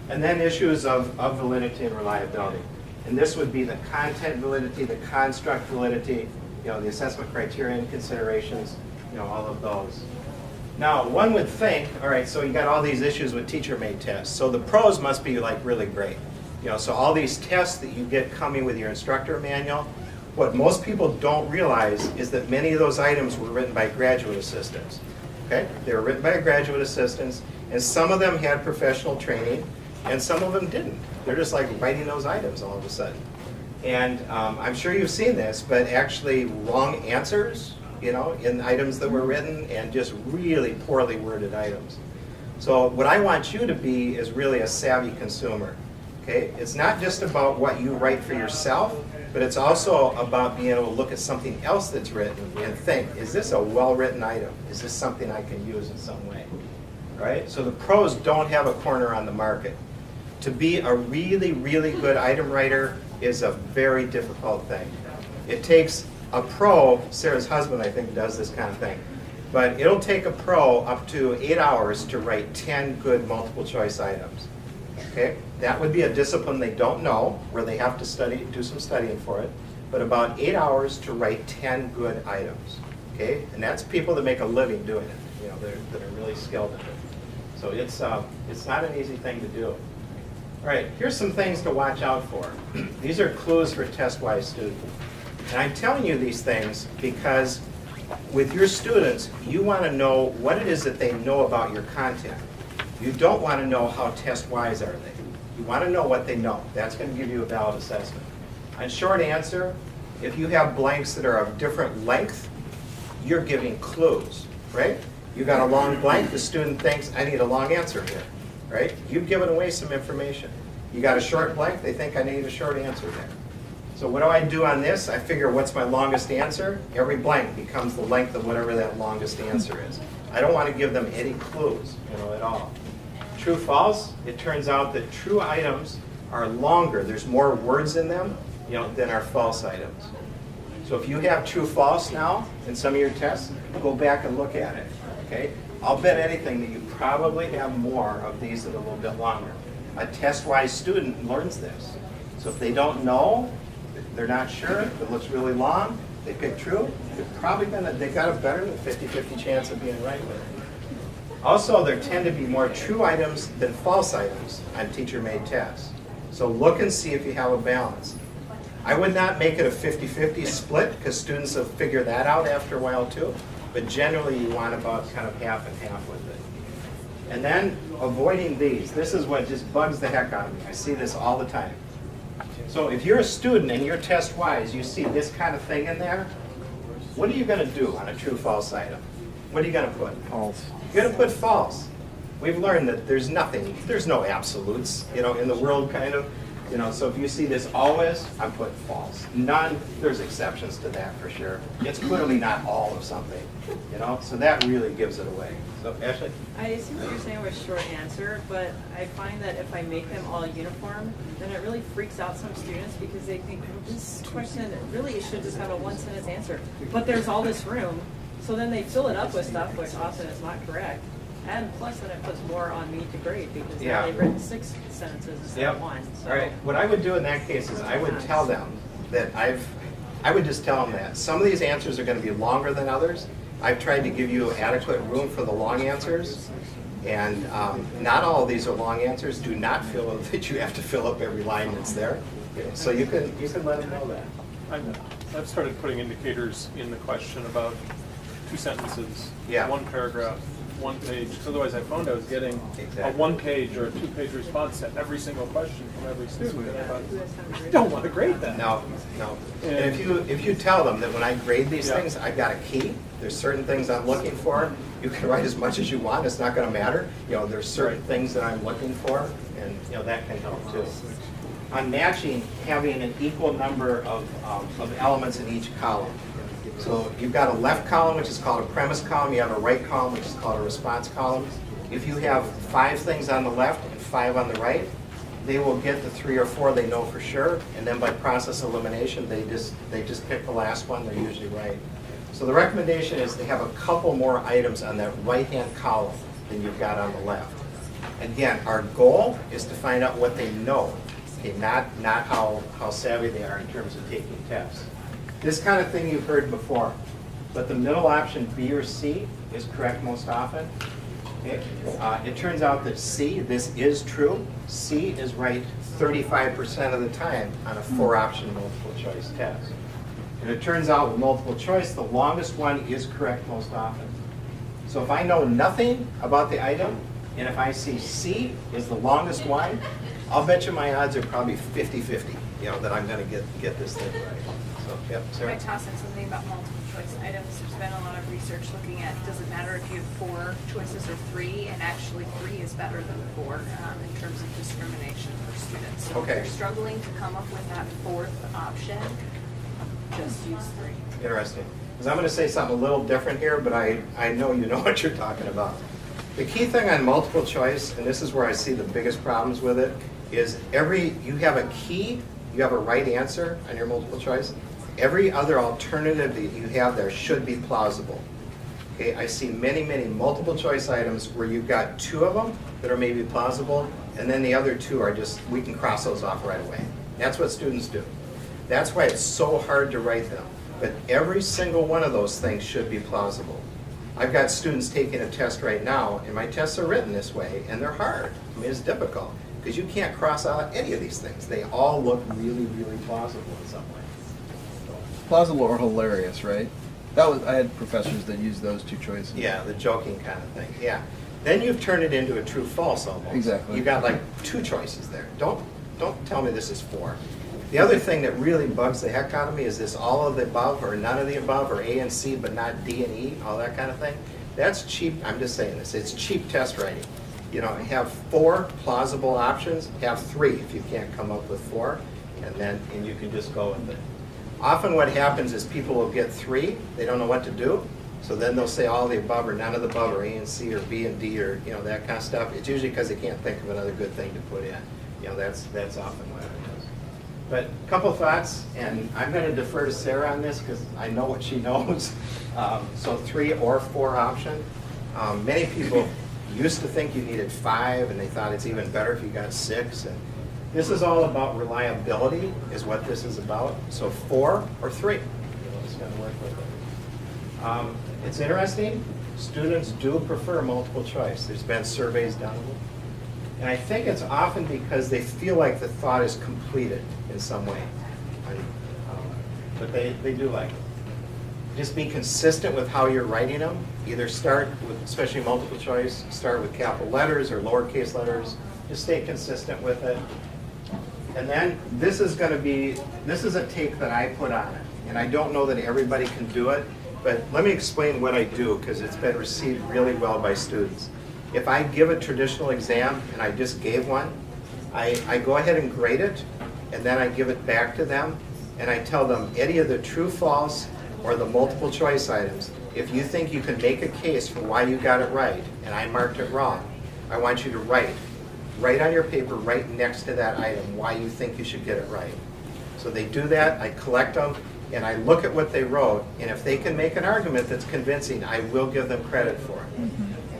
And then issues of validity and reliability. And this would be the content validity, the construct validity, the assessment criterion considerations, all of those. Now, one would think, all right, so you got all these issues with teacher-made tests. So the pros must be like really great. So all these tests that you get coming with your instructor manual, what most people don't realize is that many of those items were written by graduate assistants. Okay? They were written by graduate assistants, and some of them had professional training, and some of them didn't. They're just like writing those items all of a sudden. And I'm sure you've seen this, but actually wrong answers, you know, in items that were written, and just really poorly worded items. So what I want you to be is really a savvy consumer. Okay? It's not just about what you write for yourself, but it's also about being able to look at something else that's written and think, is this a well-written item? Is this something I can use in some way? Right? So the pros don't have a corner on the market. To be a really, really good item writer is a very difficult thing. It takes a pro, Sarah's husband I think does this kind of thing, but it'll take a pro up to 8 hours to write 10 good multiple choice items. Okay? That would be a discipline they don't know, where they have to study, do some studying for it, but about 8 hours to write 10 good items. Okay? And that's people that make a living doing it, you know, that are really skilled in it. So it's not an easy thing to do. All right, here's some things to watch out for. These are clues for test-wise students. And I'm telling you these things because with your students, you want to know what it is that they know about your content. You don't want to know how test-wise are they. You want to know what they know. That's going to give you a valid assessment. On short answer, if you have blanks that are of different length, you're giving clues, right? You got a long blank, the student thinks, I need a long answer here, right? You've given away some information. You got a short blank, they think I need a short answer there. So what do I do on this? I figure what's my longest answer? Every blank becomes the length of whatever that longest answer is. I don't want to give them any clues, you know, at all. True, false, it turns out that true items are longer. There's more words in them, you know, than our false items. So if you have true, false now in some of your tests, go back and look at it, okay? I'll bet anything that you probably have more of these that are a little bit longer. A test-wise student learns this. So if they don't know, they're not sure, if it looks really long, they pick true, they've got a better than 50-50 chance of being right with it. Also, there tend to be more true items than false items on teacher-made tests. So look and see if you have a balance. I would not make it a 50-50 split, because students have figured that out after a while too, but generally you want about kind of half and half with it. And then avoiding these. This is what just bugs the heck out of me. I see this all the time. So if you're a student and you're test-wise, you see this kind of thing in there, what are you going to do on a true-false item? What are you going to put? False. You're going to put false. We've learned that there's no absolutes, you know, in the world kind of. You know, so if you see this always, I'm putting false. None, there's exceptions to that for sure. It's clearly not all of something, you know, so that really gives it away. So, Ashley? I see what you're saying with short answer, but I find that if I make them all uniform, then it really freaks out some students because they think, well, this question really should just have a one-sentence answer. But there's all this room, so then they fill it up with stuff which often is not correct. And plus, then it puts more on me to grade because now they've written 6 sentences instead of 1. So. All right. What I would do in that case is I would tell them that I would just tell them that some of these answers are going to be longer than others. I've tried to give you adequate room for the long answers, and not all of these are long answers. Do not feel that you have to fill up every line that's there. So you can let them know that. I've started putting indicators in the question about 2 sentences, 1 paragraph, 1 page. Otherwise, I found I was getting a 1-page or a 2-page response to every single question from every student. And I thought, I don't want to grade that. No. And if you tell them that when I grade these things, I've got a key. There's certain things I'm looking for. You can write as much as you want. It's not going to matter. You know, there's certain things that I'm looking for, and you know that can help too. On matching, having an equal number of elements in each column. So you've got a left column, which is called a premise column. You have a right column, which is called a response column. If you have 5 things on the left and 5 on the right, they will get the 3 or 4 they know for sure, and then by process elimination, they just pick the last one. They're usually right. So the recommendation is to have a couple more items on that right-hand column than you've got on the left. Again, our goal is to find out what they know, okay, not how savvy they are in terms of taking tests. This kind of thing you've heard before, but the middle option, B or C, is correct most often. Okay? It turns out that C, this is true. C is right 35% of the time on a 4-option multiple choice test. And it turns out with multiple choice, the longest one is correct most often. So if I know nothing about the item, and if I see C is the longest one, I'll bet you my odds are probably 50-50. that I'm going to get this thing right. So, yep, I Sarah? might toss in something about multiple choice items. There's been a lot of research looking at, does it matter if you have 4 choices or 3? And actually 3 is better than 4 in terms of discrimination for students. So Okay. if you're struggling to come up with that 4th option, just use 3. Interesting. Because I'm going to say something a little different here, but I know you know what you're talking about. The key thing on multiple choice, and this is where I see the biggest problems with it, is you have a key, you have a right answer on your multiple choice. Every other alternative that you have there should be plausible. Okay, I see many, many multiple choice items where you've got 2 of them that are maybe plausible, and then the other 2 are just, we can cross those off right away. That's what students do. That's why it's so hard to write them. But every single one of those things should be plausible. I've got students taking a test right now, and my tests are written this way, and they're hard. I mean, it's difficult, because you can't cross out any of these things. They all look really, really plausible in some way. Plausible or hilarious, right? I had professors that used those 2 choices. Yeah, the joking kind of thing, yeah. Then you've turned it into a true-false almost. Exactly. You've got like 2 choices there. Don't tell me this is 4. The other thing that really bugs the heck out of me is this all of the above or none of the above or A and C but not D and E, all that kind of thing. That's cheap, I'm just saying this, it's cheap test writing. Have 4 plausible options, have 3 if you can't come up with 4, and you can just go with it. Often what happens is people will get 3, they don't know what to do, so then they'll say all the above or none of the above or A and C or B and D or that kind of stuff. It's usually because they can't think of another good thing to put in. That's often what it is. But a couple thoughts, and I'm going to defer to Sarah on this because I know what she knows. So 3 or 4 option. Many people used to think you needed 5, and they thought it's even better if you got 6. And this is all about reliability, is what this is about. So 4 or 3. Just going to work with it. It's interesting. Students do prefer multiple choice. There's been surveys done. And I think it's often because they feel like the thought is completed in some way. But they do like it. Just be consistent with how you're writing them. Either start with, especially multiple choice, start with capital letters or lowercase letters. Just stay consistent with it. And then this is a take that I put on it. And I don't know that everybody can do it, but let me explain what I do because it's been received really well by students. If I give a traditional exam, and I just gave one, I go ahead and grade it, and then I give it back to them, and I tell them any of the true, false, or the multiple choice items, if you think you can make a case for why you got it right, and I marked it wrong, I want you to write on your paper right next to that item why you think you should get it right. So they do that, I collect them, and I look at what they wrote, and if they can make an argument that's convincing, I will give them credit for it.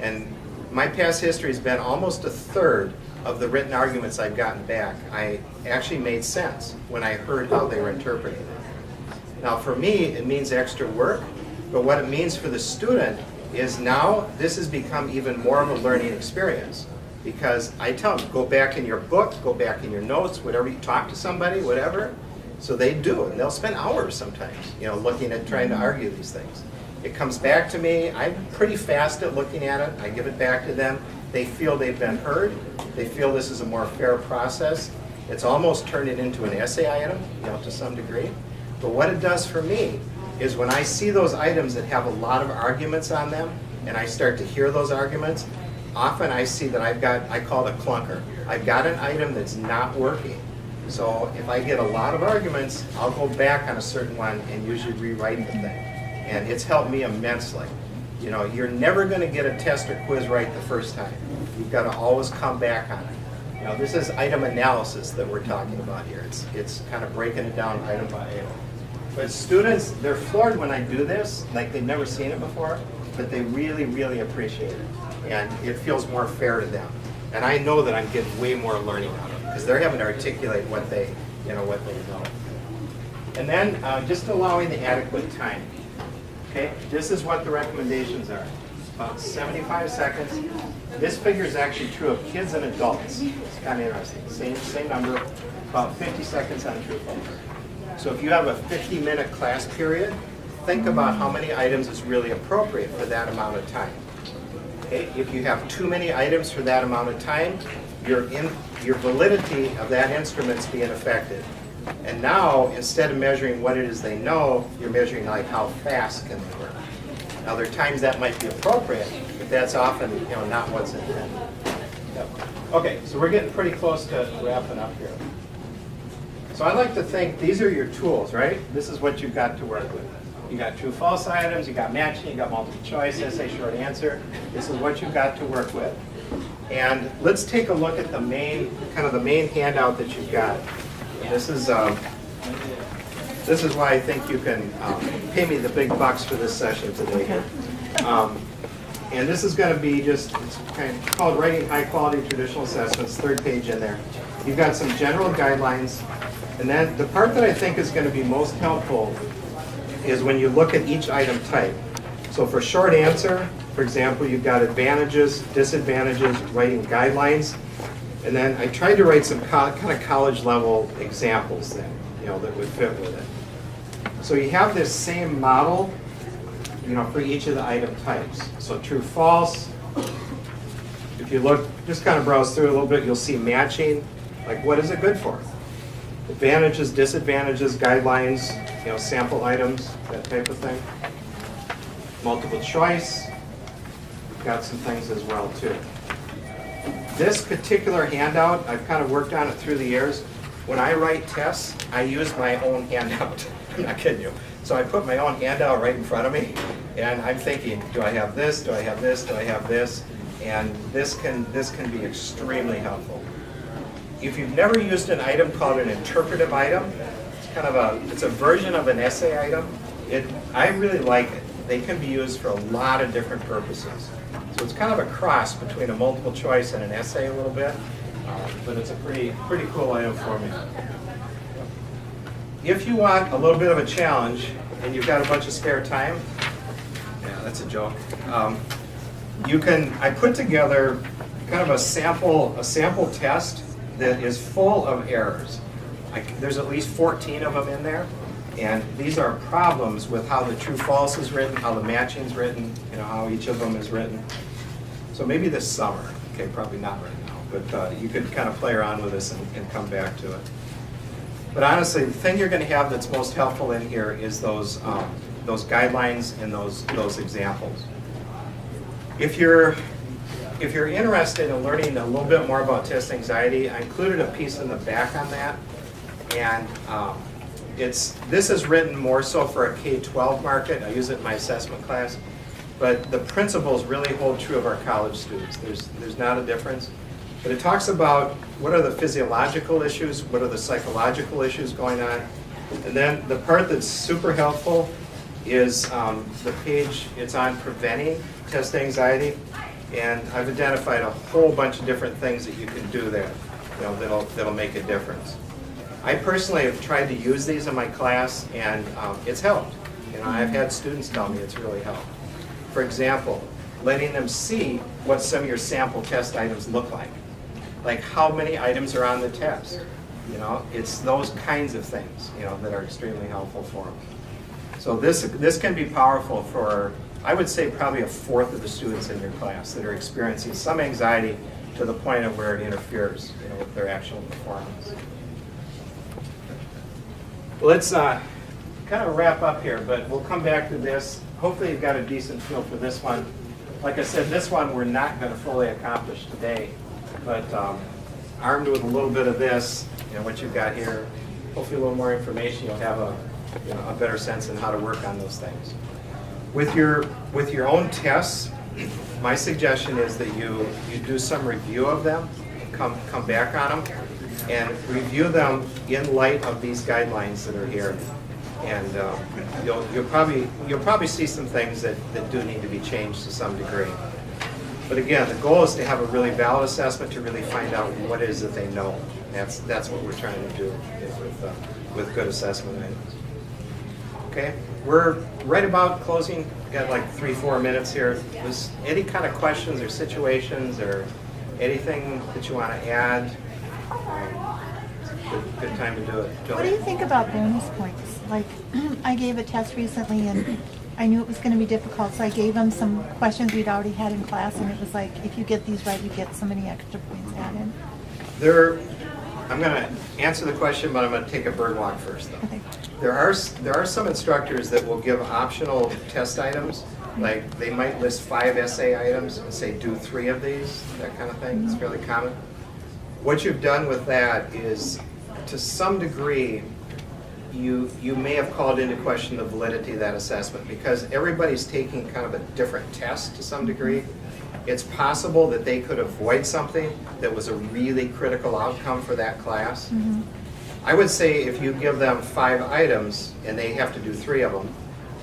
And my past history has been almost 1/3 of the written arguments I've gotten back. I actually made sense when I heard how they were interpreting it. Now for me, it means extra work, but what it means for the student is now this has become even more of a learning experience. Because I tell them, go back in your book, go back in your notes, whatever, you talk to somebody, whatever. So they do, and they'll spend hours sometimes, looking at trying to argue these things. It comes back to me. I'm pretty fast at looking at it. I give it back to them. They feel they've been heard. They feel this is a more fair process. It's almost turned it into an essay item, to some degree. But what it does for me is when I see those items that have a lot of arguments on them, and I start to hear those arguments, often I see that I call it a clunker. I've got an item that's not working. So if I get a lot of arguments, I'll go back on a certain one and usually rewrite the thing. And it's helped me immensely. You're never going to get a test or quiz right the first time. You've got to always come back on it. This is item analysis that we're talking about here. It's kind of breaking it down item by item. But students, they're floored when I do this, like they've never seen it before, but they really, really appreciate it. And it feels more fair to them. And I know that I'm getting way more learning out of it because they're having to articulate what they know. And then just allowing the adequate time. Okay, this is what the recommendations are. About 75 seconds. This figure is actually true of kids and adults. It's kind of interesting. Same number, about 50 seconds on true false. So if you have a 50-minute class period, think about how many items is really appropriate for that amount of time. Okay, if you have too many items for that amount of time, your validity of that instrument's being affected. And now, instead of measuring what it is they know, you're measuring like how fast can they learn. Now, there are times that might be appropriate, but that's often not what's intended. Yep. Okay, so we're getting pretty close to wrapping up here. So I like to think these are your tools, right? This is what you've got to work with. You got true false items, you got matching, you got multiple choice, essay short answer. This is what you've got to work with. And let's take a look at the main handout that you've got. This is why I think you can pay me the big bucks for this session today. And this is going to be just, it's kind of called Writing High Quality Traditional Assessments, third page in there. You've got some general guidelines. And then the part that I think is going to be most helpful is when you look at each item type. So for short answer, for example, you've got advantages, disadvantages, writing guidelines. And then I tried to write some kind of college level examples then, that would fit with it. So you have this same model, for each of the item types. So true, false. If you look, just kind of browse through a little bit, you'll see matching. Like, what is it good for? Advantages, disadvantages, guidelines, sample items, that type of thing. Multiple choice. We've got some things as well too. This particular handout, I've kind of worked on it through the years. When I write tests, I use my own handout. I'm not kidding you. So I put my own handout right in front of me, and I'm thinking, do I have this? Do I have this? Do I have this? And this can be extremely helpful. If you've never used an item called an interpretive item, it's a version of an essay item. I really like it. They can be used for a lot of different purposes. So it's kind of a cross between a multiple choice and an essay a little bit, but it's a pretty cool item for me. If you want a little bit of a challenge and you've got a bunch of spare time, yeah, that's a joke. I put together kind of a sample test that is full of errors. There's at least 14 of them in there. And these are problems with how the true-false is written, how the matching is written, how each of them is written. So maybe this summer, okay, probably not right now, but you could kind of play around with this and come back to it. But honestly, the thing you're going to have that's most helpful in here is those guidelines and those examples. If you're interested in learning a little bit more about test anxiety, I included a piece in the back on that, and this is written more so for a K-12 market. I use it in my assessment class. But the principles really hold true of our college students. There's not a difference. But it talks about what are the physiological issues, what are the psychological issues going on. And then the part that's super helpful is the page, it's on preventing test anxiety. And I've identified a whole bunch of different things that you can do there, that'll make a difference. I personally have tried to use these in my class, and it's helped. I've had students tell me it's really helped. For example, letting them see what some of your sample test items look like. Like how many items are on the test. It's those kinds of things, that are extremely helpful for them. So this can be powerful for, I would say, probably a fourth of the students in your class that are experiencing some anxiety to the point of where it interferes, with their actual performance. Let's kind of wrap up here, but we'll come back to this. Hopefully you've got a decent feel for this one. Like I said, this one we're not going to fully accomplish today, but armed with a little bit of this, what you've got here, hopefully a little more information, you'll have a better sense in how to work on those things. With your own tests, my suggestion is that you do some review of them, come back on them, and review them in light of these guidelines that are here. And you'll probably see some things that do need to be changed to some degree. But again, the goal is to have a really valid assessment to really find out what it is that they know. That's what we're trying to do with good assessment items. Okay, we're right about closing. We've got like 3-4 minutes here. Was any kind of questions or situations or anything that you want to add? Good time to do it. What do you think about bonus points? Like, I gave a test recently and I knew it was going to be difficult, so I gave them some questions we'd already had in class, and it was like, if you get these right, you get so many extra points added. I'm going to answer the question, but I'm going to take a bird walk first, though. Okay. There are some instructors that will give optional test items, like they might list 5 essay items and say do 3 of these, that kind of thing. It's fairly common. What you've done with that is, to some degree, you may have called into question the validity of that assessment, because everybody's taking kind of a different test to some degree. It's possible that they could avoid something that was a really critical outcome for that class. I would say if you give them 5 items and they have to do 3 of them,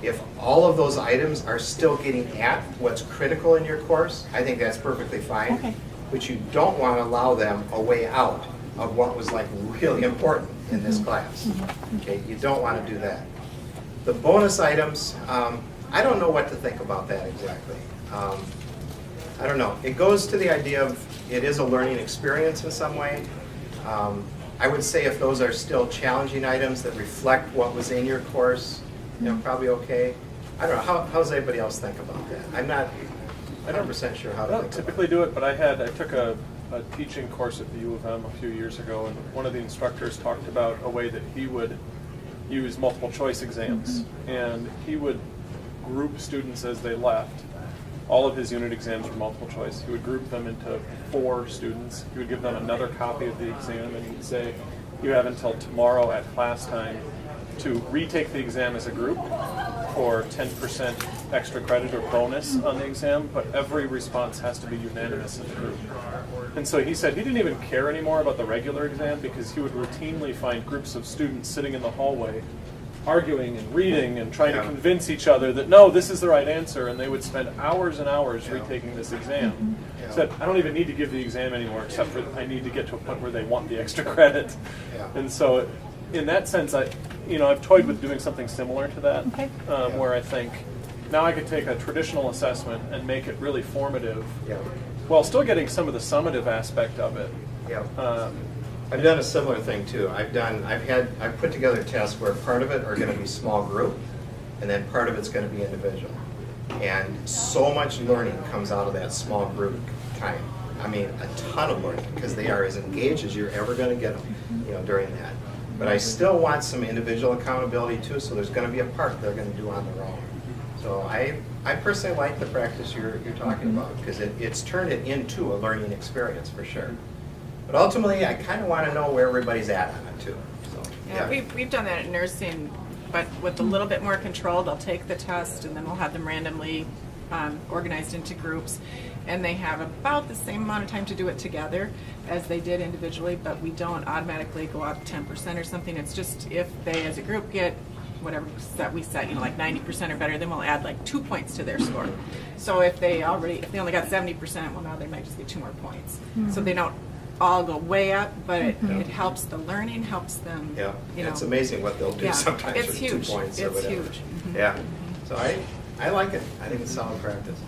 if all of those items are still getting at what's critical in your course, I think that's perfectly fine. Okay. But you don't want to allow them a way out of what was like really important in this class. Okay, you don't want to do that. The bonus items, I don't know what to think about that exactly. I don't know. It goes to the idea of it is a learning experience in some way. I would say if those are still challenging items that reflect what was in your course, probably okay. I don't know. How does anybody else think about that? I'm not 100% sure how to I don't think typically about do it, but I took a teaching course at the U of M a few years ago, and one of the instructors talked about a way that he would use multiple choice exams, and he would group students as they left. All of his unit exams were multiple choice. He would group them into 4 students. He would give them another copy of the exam, and he'd say, you have until tomorrow at class time to retake the exam as a group for 10% extra credit or bonus on the exam, but every response has to be unanimous in the group. And so he said he didn't even care anymore about the regular exam, because he would routinely find groups of students sitting in the hallway arguing and reading and trying to convince each other that no, this is the right answer, and they would spend hours and hours retaking this exam. He said, I don't even need to give the exam anymore, except for I need to get to a point where they want the extra credit. And so in that sense, I've toyed with doing something similar to that, where I think now I could take a traditional assessment and make it really formative, while still getting some of the summative aspect of it. I've done a similar thing too. I've put together tests where part of it are going to be small group, and then part of it's going to be individual. And so much learning comes out of that small group time. I mean, a ton of learning, because they are as engaged as you're ever going to get them, during that. But I still want some individual accountability too, so there's going to be a part they're going to do on their own. So I personally like the practice you're talking about, because it's turned it into a learning experience for sure. But ultimately, I kind of want to know where everybody's at on it too. So, we've done that in nursing, but with a little bit more control. They'll take the test, and then we'll have them randomly organized into groups, and they have about the same amount of time to do it together as they did individually, but we don't automatically go up 10% or something. It's just if they as a group get whatever we set, like 90% or better, then we'll add like 2 points to their score. So if they only got 70%, well, now they might just get 2 more points. So they don't all go way up, but it helps the learning, helps them. It's amazing what they'll do sometimes it's with huge. 2 points or It's whatever. huge. So I like it. I think it's solid practice.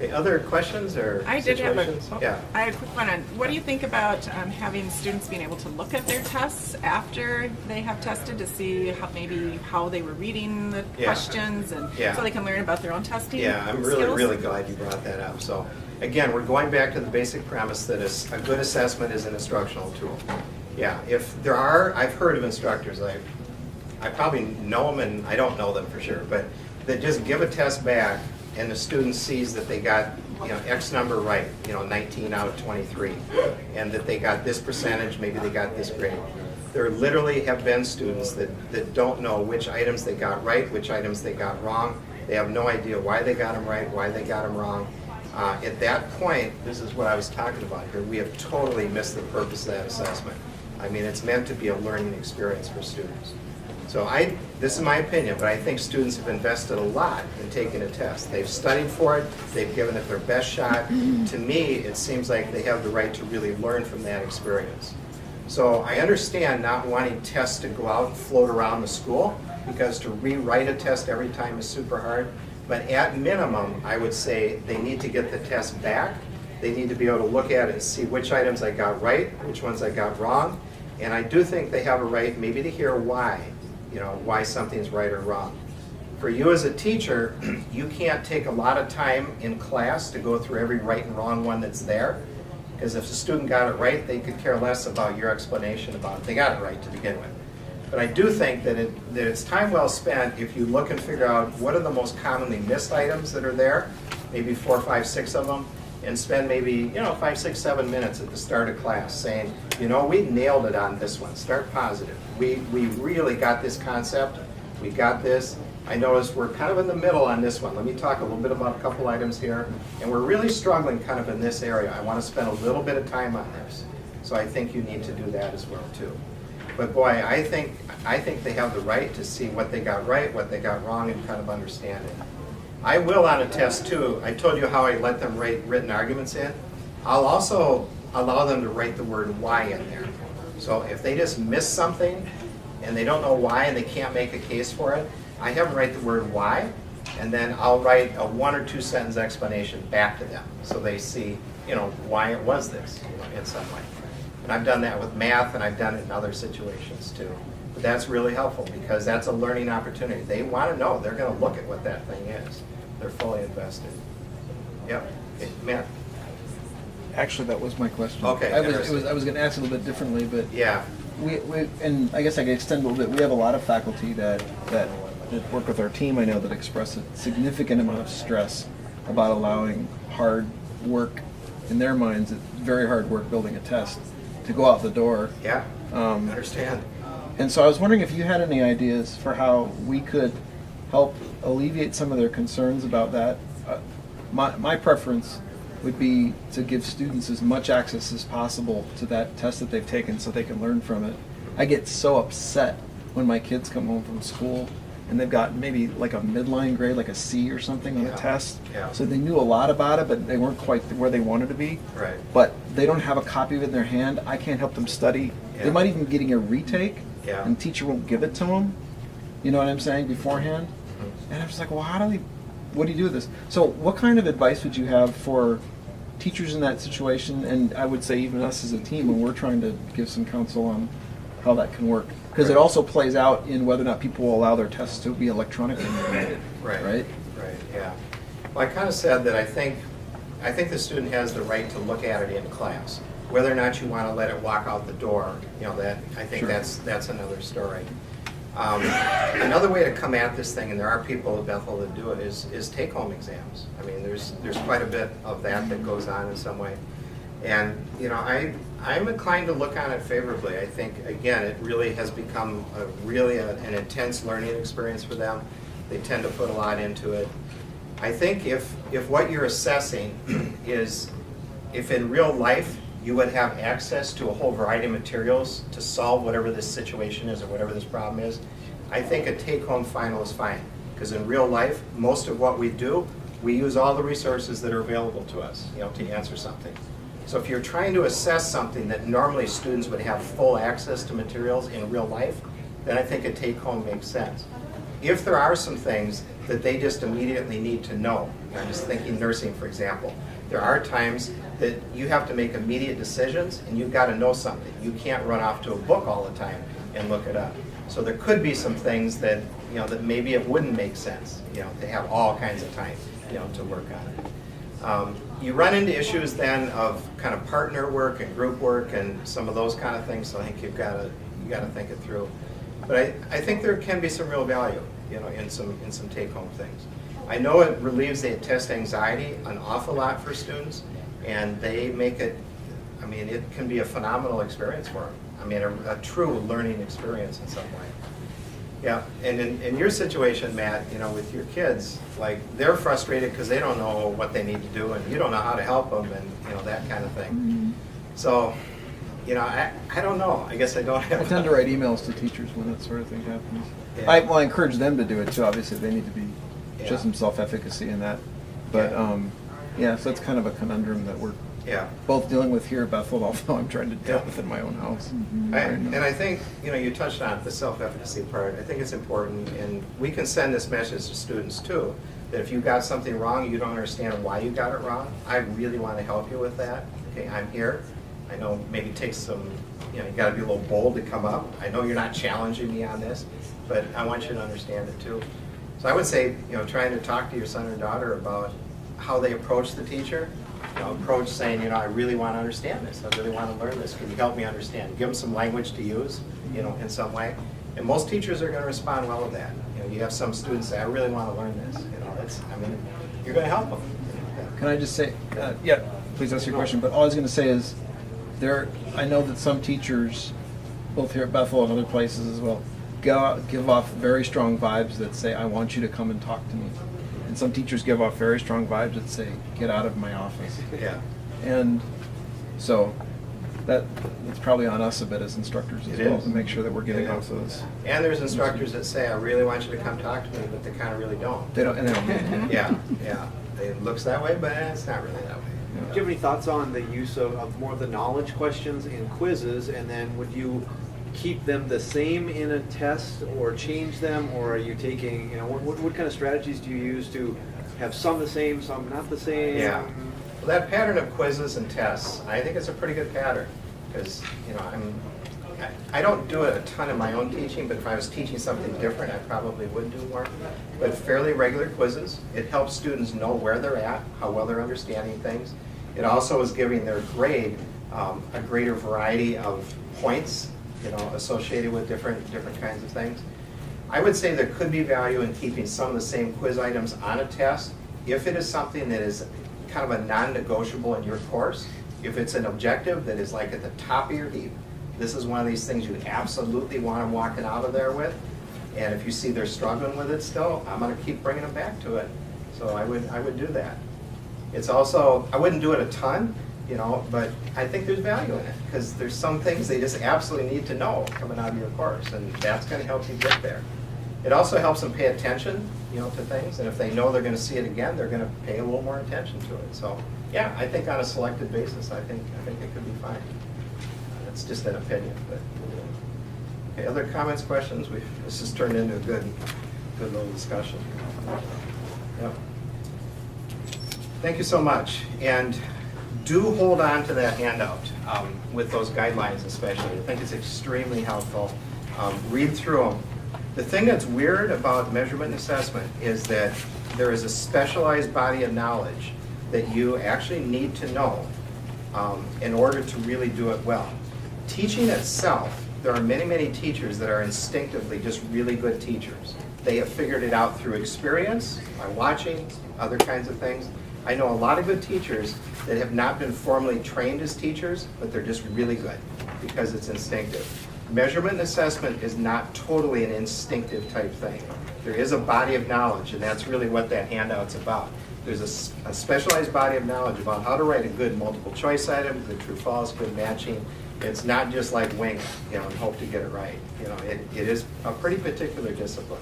Okay, other questions or I did situations? have I had a quick one on, what do you think about having students being able to look at their tests after they have tested to see how they were reading the questions, and so they can learn about their own testing I'm really glad you brought that up. So again, we're going back to the basic premise that a good assessment is an instructional tool. If there are, I've heard of instructors, I probably know them and I don't know them for sure, but that just give a test back and the student sees that they got X number right, 19 out of 23, and that they got this percentage, maybe they got this grade. There literally have been students that don't know which items they got right, which items they got wrong. They have no idea why they got them right, why they got them wrong. At that point, this is what I was talking about here, we have totally missed the purpose of that assessment. I mean, it's meant to be a learning experience for students. So this is my opinion, but I think students have invested a lot in taking a test. They've studied for it, they've given it their best shot. To me, it seems like they have the right to really learn from that experience. So I understand not wanting tests to go out and float around the school, because to rewrite a test every time is super hard. But at minimum, I would say they need to get the test back. They need to be able to look at it and see which items I got right, which ones I got wrong. And I do think they have a right maybe to hear why something's right or wrong. For you as a teacher, you can't take a lot of time in class to go through every right and wrong one that's there. Because if the student got it right, they could care less about your explanation about if they got it right to begin with. But I do think that it's time well spent if you look and figure out what are the most commonly missed items that are there, maybe 4, 5, 6 of them, and spend maybe 5, 6, 7 minutes at the start of class saying, we nailed it on this one. Start positive. We really got this concept. We got this. I noticed we're kind of in the middle on this one. Let me talk a little bit about a couple items here. And we're really struggling kind of in this area. I want to spend a little bit of time on this. So I think you need to do that as well too. But boy, I think they have the right to see what they got right, what they got wrong, and kind of understand it. I will on a test too. I told you how I let them write written arguments in. I'll also allow them to write the word why in there. So if they just miss something and they don't know why and they can't make a case for it, I have them write the word why, and then I'll write a 1 or 2 sentence explanation back to them so they see, why it was this, in some way. And I've done that with math, and I've done it in other situations too. But that's really helpful because that's a learning opportunity. They want to know. They're going to look at what that thing is. They're fully invested. Yep. Okay, Matt? Actually, that was my question. Okay. I was going to ask a little bit differently, but yeah. We and I guess I can extend a little bit. We have a lot of faculty that work with our team, I know, that express a significant amount of stress about allowing hard work, in their minds, it's very hard work building a test, to go out the door. Yeah, I understand. And so I was wondering if you had any ideas for how we could help alleviate some of their concerns about that. My preference would be to give students as much access as possible to that test that they've taken so they can learn from it. I get so upset when my kids come home from school and they've got maybe like a midline grade, like a C or something on a test. Yeah. So they knew a lot about it, but they weren't quite where they wanted to be. Right. But they don't have a copy of it in their hand. I can't help them study. Yeah. They might even be getting a retake, Yeah. and the teacher won't give it to them. You know what I'm saying, beforehand? Mm-hmm. And I'm just like, well, what do you do with this? So what kind of advice would you have for teachers in that situation, and I would say even us as a team when we're trying to give some counsel on how that can work? Because it also plays out in whether or not people will allow their tests to be electronically graded. Right. Right? Right, yeah. Well, I kind of said that I think the student has the right to look at it in class. Whether or not you want to let it walk out the door, that I think Sure. that's another story. Another way to come at this thing, and there are people at Bethel that do it, is take-home exams. I mean, there's quite a bit of that goes on in some way. And, I'm inclined to look on it favorably. I think, again, it really has become an intense learning experience for them. They tend to put a lot into it. I think if what you're assessing is, if in real life you would have access to a whole variety of materials to solve whatever this situation is or whatever this problem is, I think a take-home final is fine. Because in real life, most of what we do, we use all the resources that are available to us, to answer something. So if you're trying to assess something that normally students would have full access to materials in real life, then I think a take-home makes sense. If there are some things that they just immediately need to know, I'm just thinking nursing, for example, there are times that you have to make immediate decisions and you've got to know something. You can't run off to a book all the time and look it up. So there could be some things that, that maybe it wouldn't make sense, to have all kinds of time, to work on it. You run into issues then of kind of partner work and group work and some of those kind of things, so I think you got to think it through. But I think there can be some real value, in some take-home things. I know it relieves the test anxiety an awful lot for students, and they make it, it can be a phenomenal experience for them. A true learning experience in some way. Yeah, and in your situation, Matt, with your kids, like, they're frustrated because they don't know what they need to do, and you don't know how to help them, and that kind of thing. Mm-hmm. So, I don't know. I guess I don't have. I tend to write emails to teachers when that sort of thing happens. Yeah. I encourage them to do it too. Obviously, they need to be show Yeah. some self-efficacy in that. But Yeah. so that's kind of a conundrum that we're Yeah. both dealing with here at Bethel, although I'm trying to deal with in my own house. And I think, you touched on the self-efficacy part. I think it's important, and we can send this message to students too, that if you got something wrong, you don't understand why you got it wrong, I really want to help you with that. Okay, I'm here. I know maybe it takes some, you got to be a little bold to come up. I know you're not challenging me on this, but I want you to understand it too. So I would say, trying to talk to your son or daughter about how they approach the teacher, approach saying, I really want to understand this. I really want to learn this. Can you help me understand? Give them some language to use, in some way. And most teachers are going to respond well to that. You have some students say, I really want to learn this. You're going to help them. Can I just say, yeah, please ask your question, but all I was going to say is, I know that some teachers, both here at Bethel and other places as well, give off very strong vibes that say, I want you to come and talk to me. And some teachers give off very strong vibes that say, get out of my office. Yeah. And so it's probably on us a bit as instructors as well to make sure that we're giving off those. And there's instructors that say, I really want you to come talk to me, but they kind of really don't. They don't mean it. Yeah. It looks that way, but it's not really that way. Do you have any thoughts on the use of more of the knowledge questions in quizzes, and then would you keep them the same in a test or change them, or are you taking, what kind of strategies do you use to have some the same, some not the same? Yeah. Well, that pattern of quizzes and tests, I think it's a pretty good pattern because, I don't do it a ton in my own teaching, but if I was teaching something different, I probably would do more. But fairly regular quizzes, it helps students know where they're at, how well they're understanding things. It also is giving their grade a greater variety of points, associated with different kinds of things. I would say there could be value in keeping some of the same quiz items on a test if it is something that is kind of a non-negotiable in your course. If it's an objective that is like at the top of your heap, this is one of these things you absolutely want them walking out of there with. And if you see they're struggling with it still, I'm going to keep bringing them back to it. So I would do that. It's also, I wouldn't do it a ton, but I think there's value in it because there's some things they just absolutely need to know coming out of your course, and that's going to help you get there. It also helps them pay attention, to things, and if they know they're going to see it again, they're going to pay a little more attention to it. So, yeah, I think on a selected basis, I think it could be fine. It's just an opinion, but okay. Other comments, questions? This has turned into a good little discussion. Yep. Thank you so much, and do hold on to that handout with those guidelines especially. I think it's extremely helpful. Read through them. The thing that's weird about measurement and assessment is that there is a specialized body of knowledge that you actually need to know in order to really do it well. Teaching itself, there are many, many teachers that are instinctively just really good teachers. They have figured it out through experience, by watching, other kinds of things. I know a lot of good teachers that have not been formally trained as teachers, but they're just really good because it's instinctive. Measurement and assessment is not totally an instinctive type thing. There is a body of knowledge, and that's really what that handout's about. There's a specialized body of knowledge about how to write a good multiple choice item, good true-false, good matching. It's not just like wing it, and hope to get it right. It is a pretty particular discipline,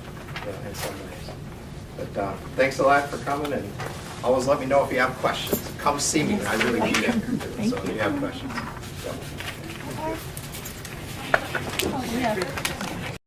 in some ways. But thanks a lot for coming, and always let me know if you have questions. Come see me. I really need it. So if you have questions. Oh, yeah.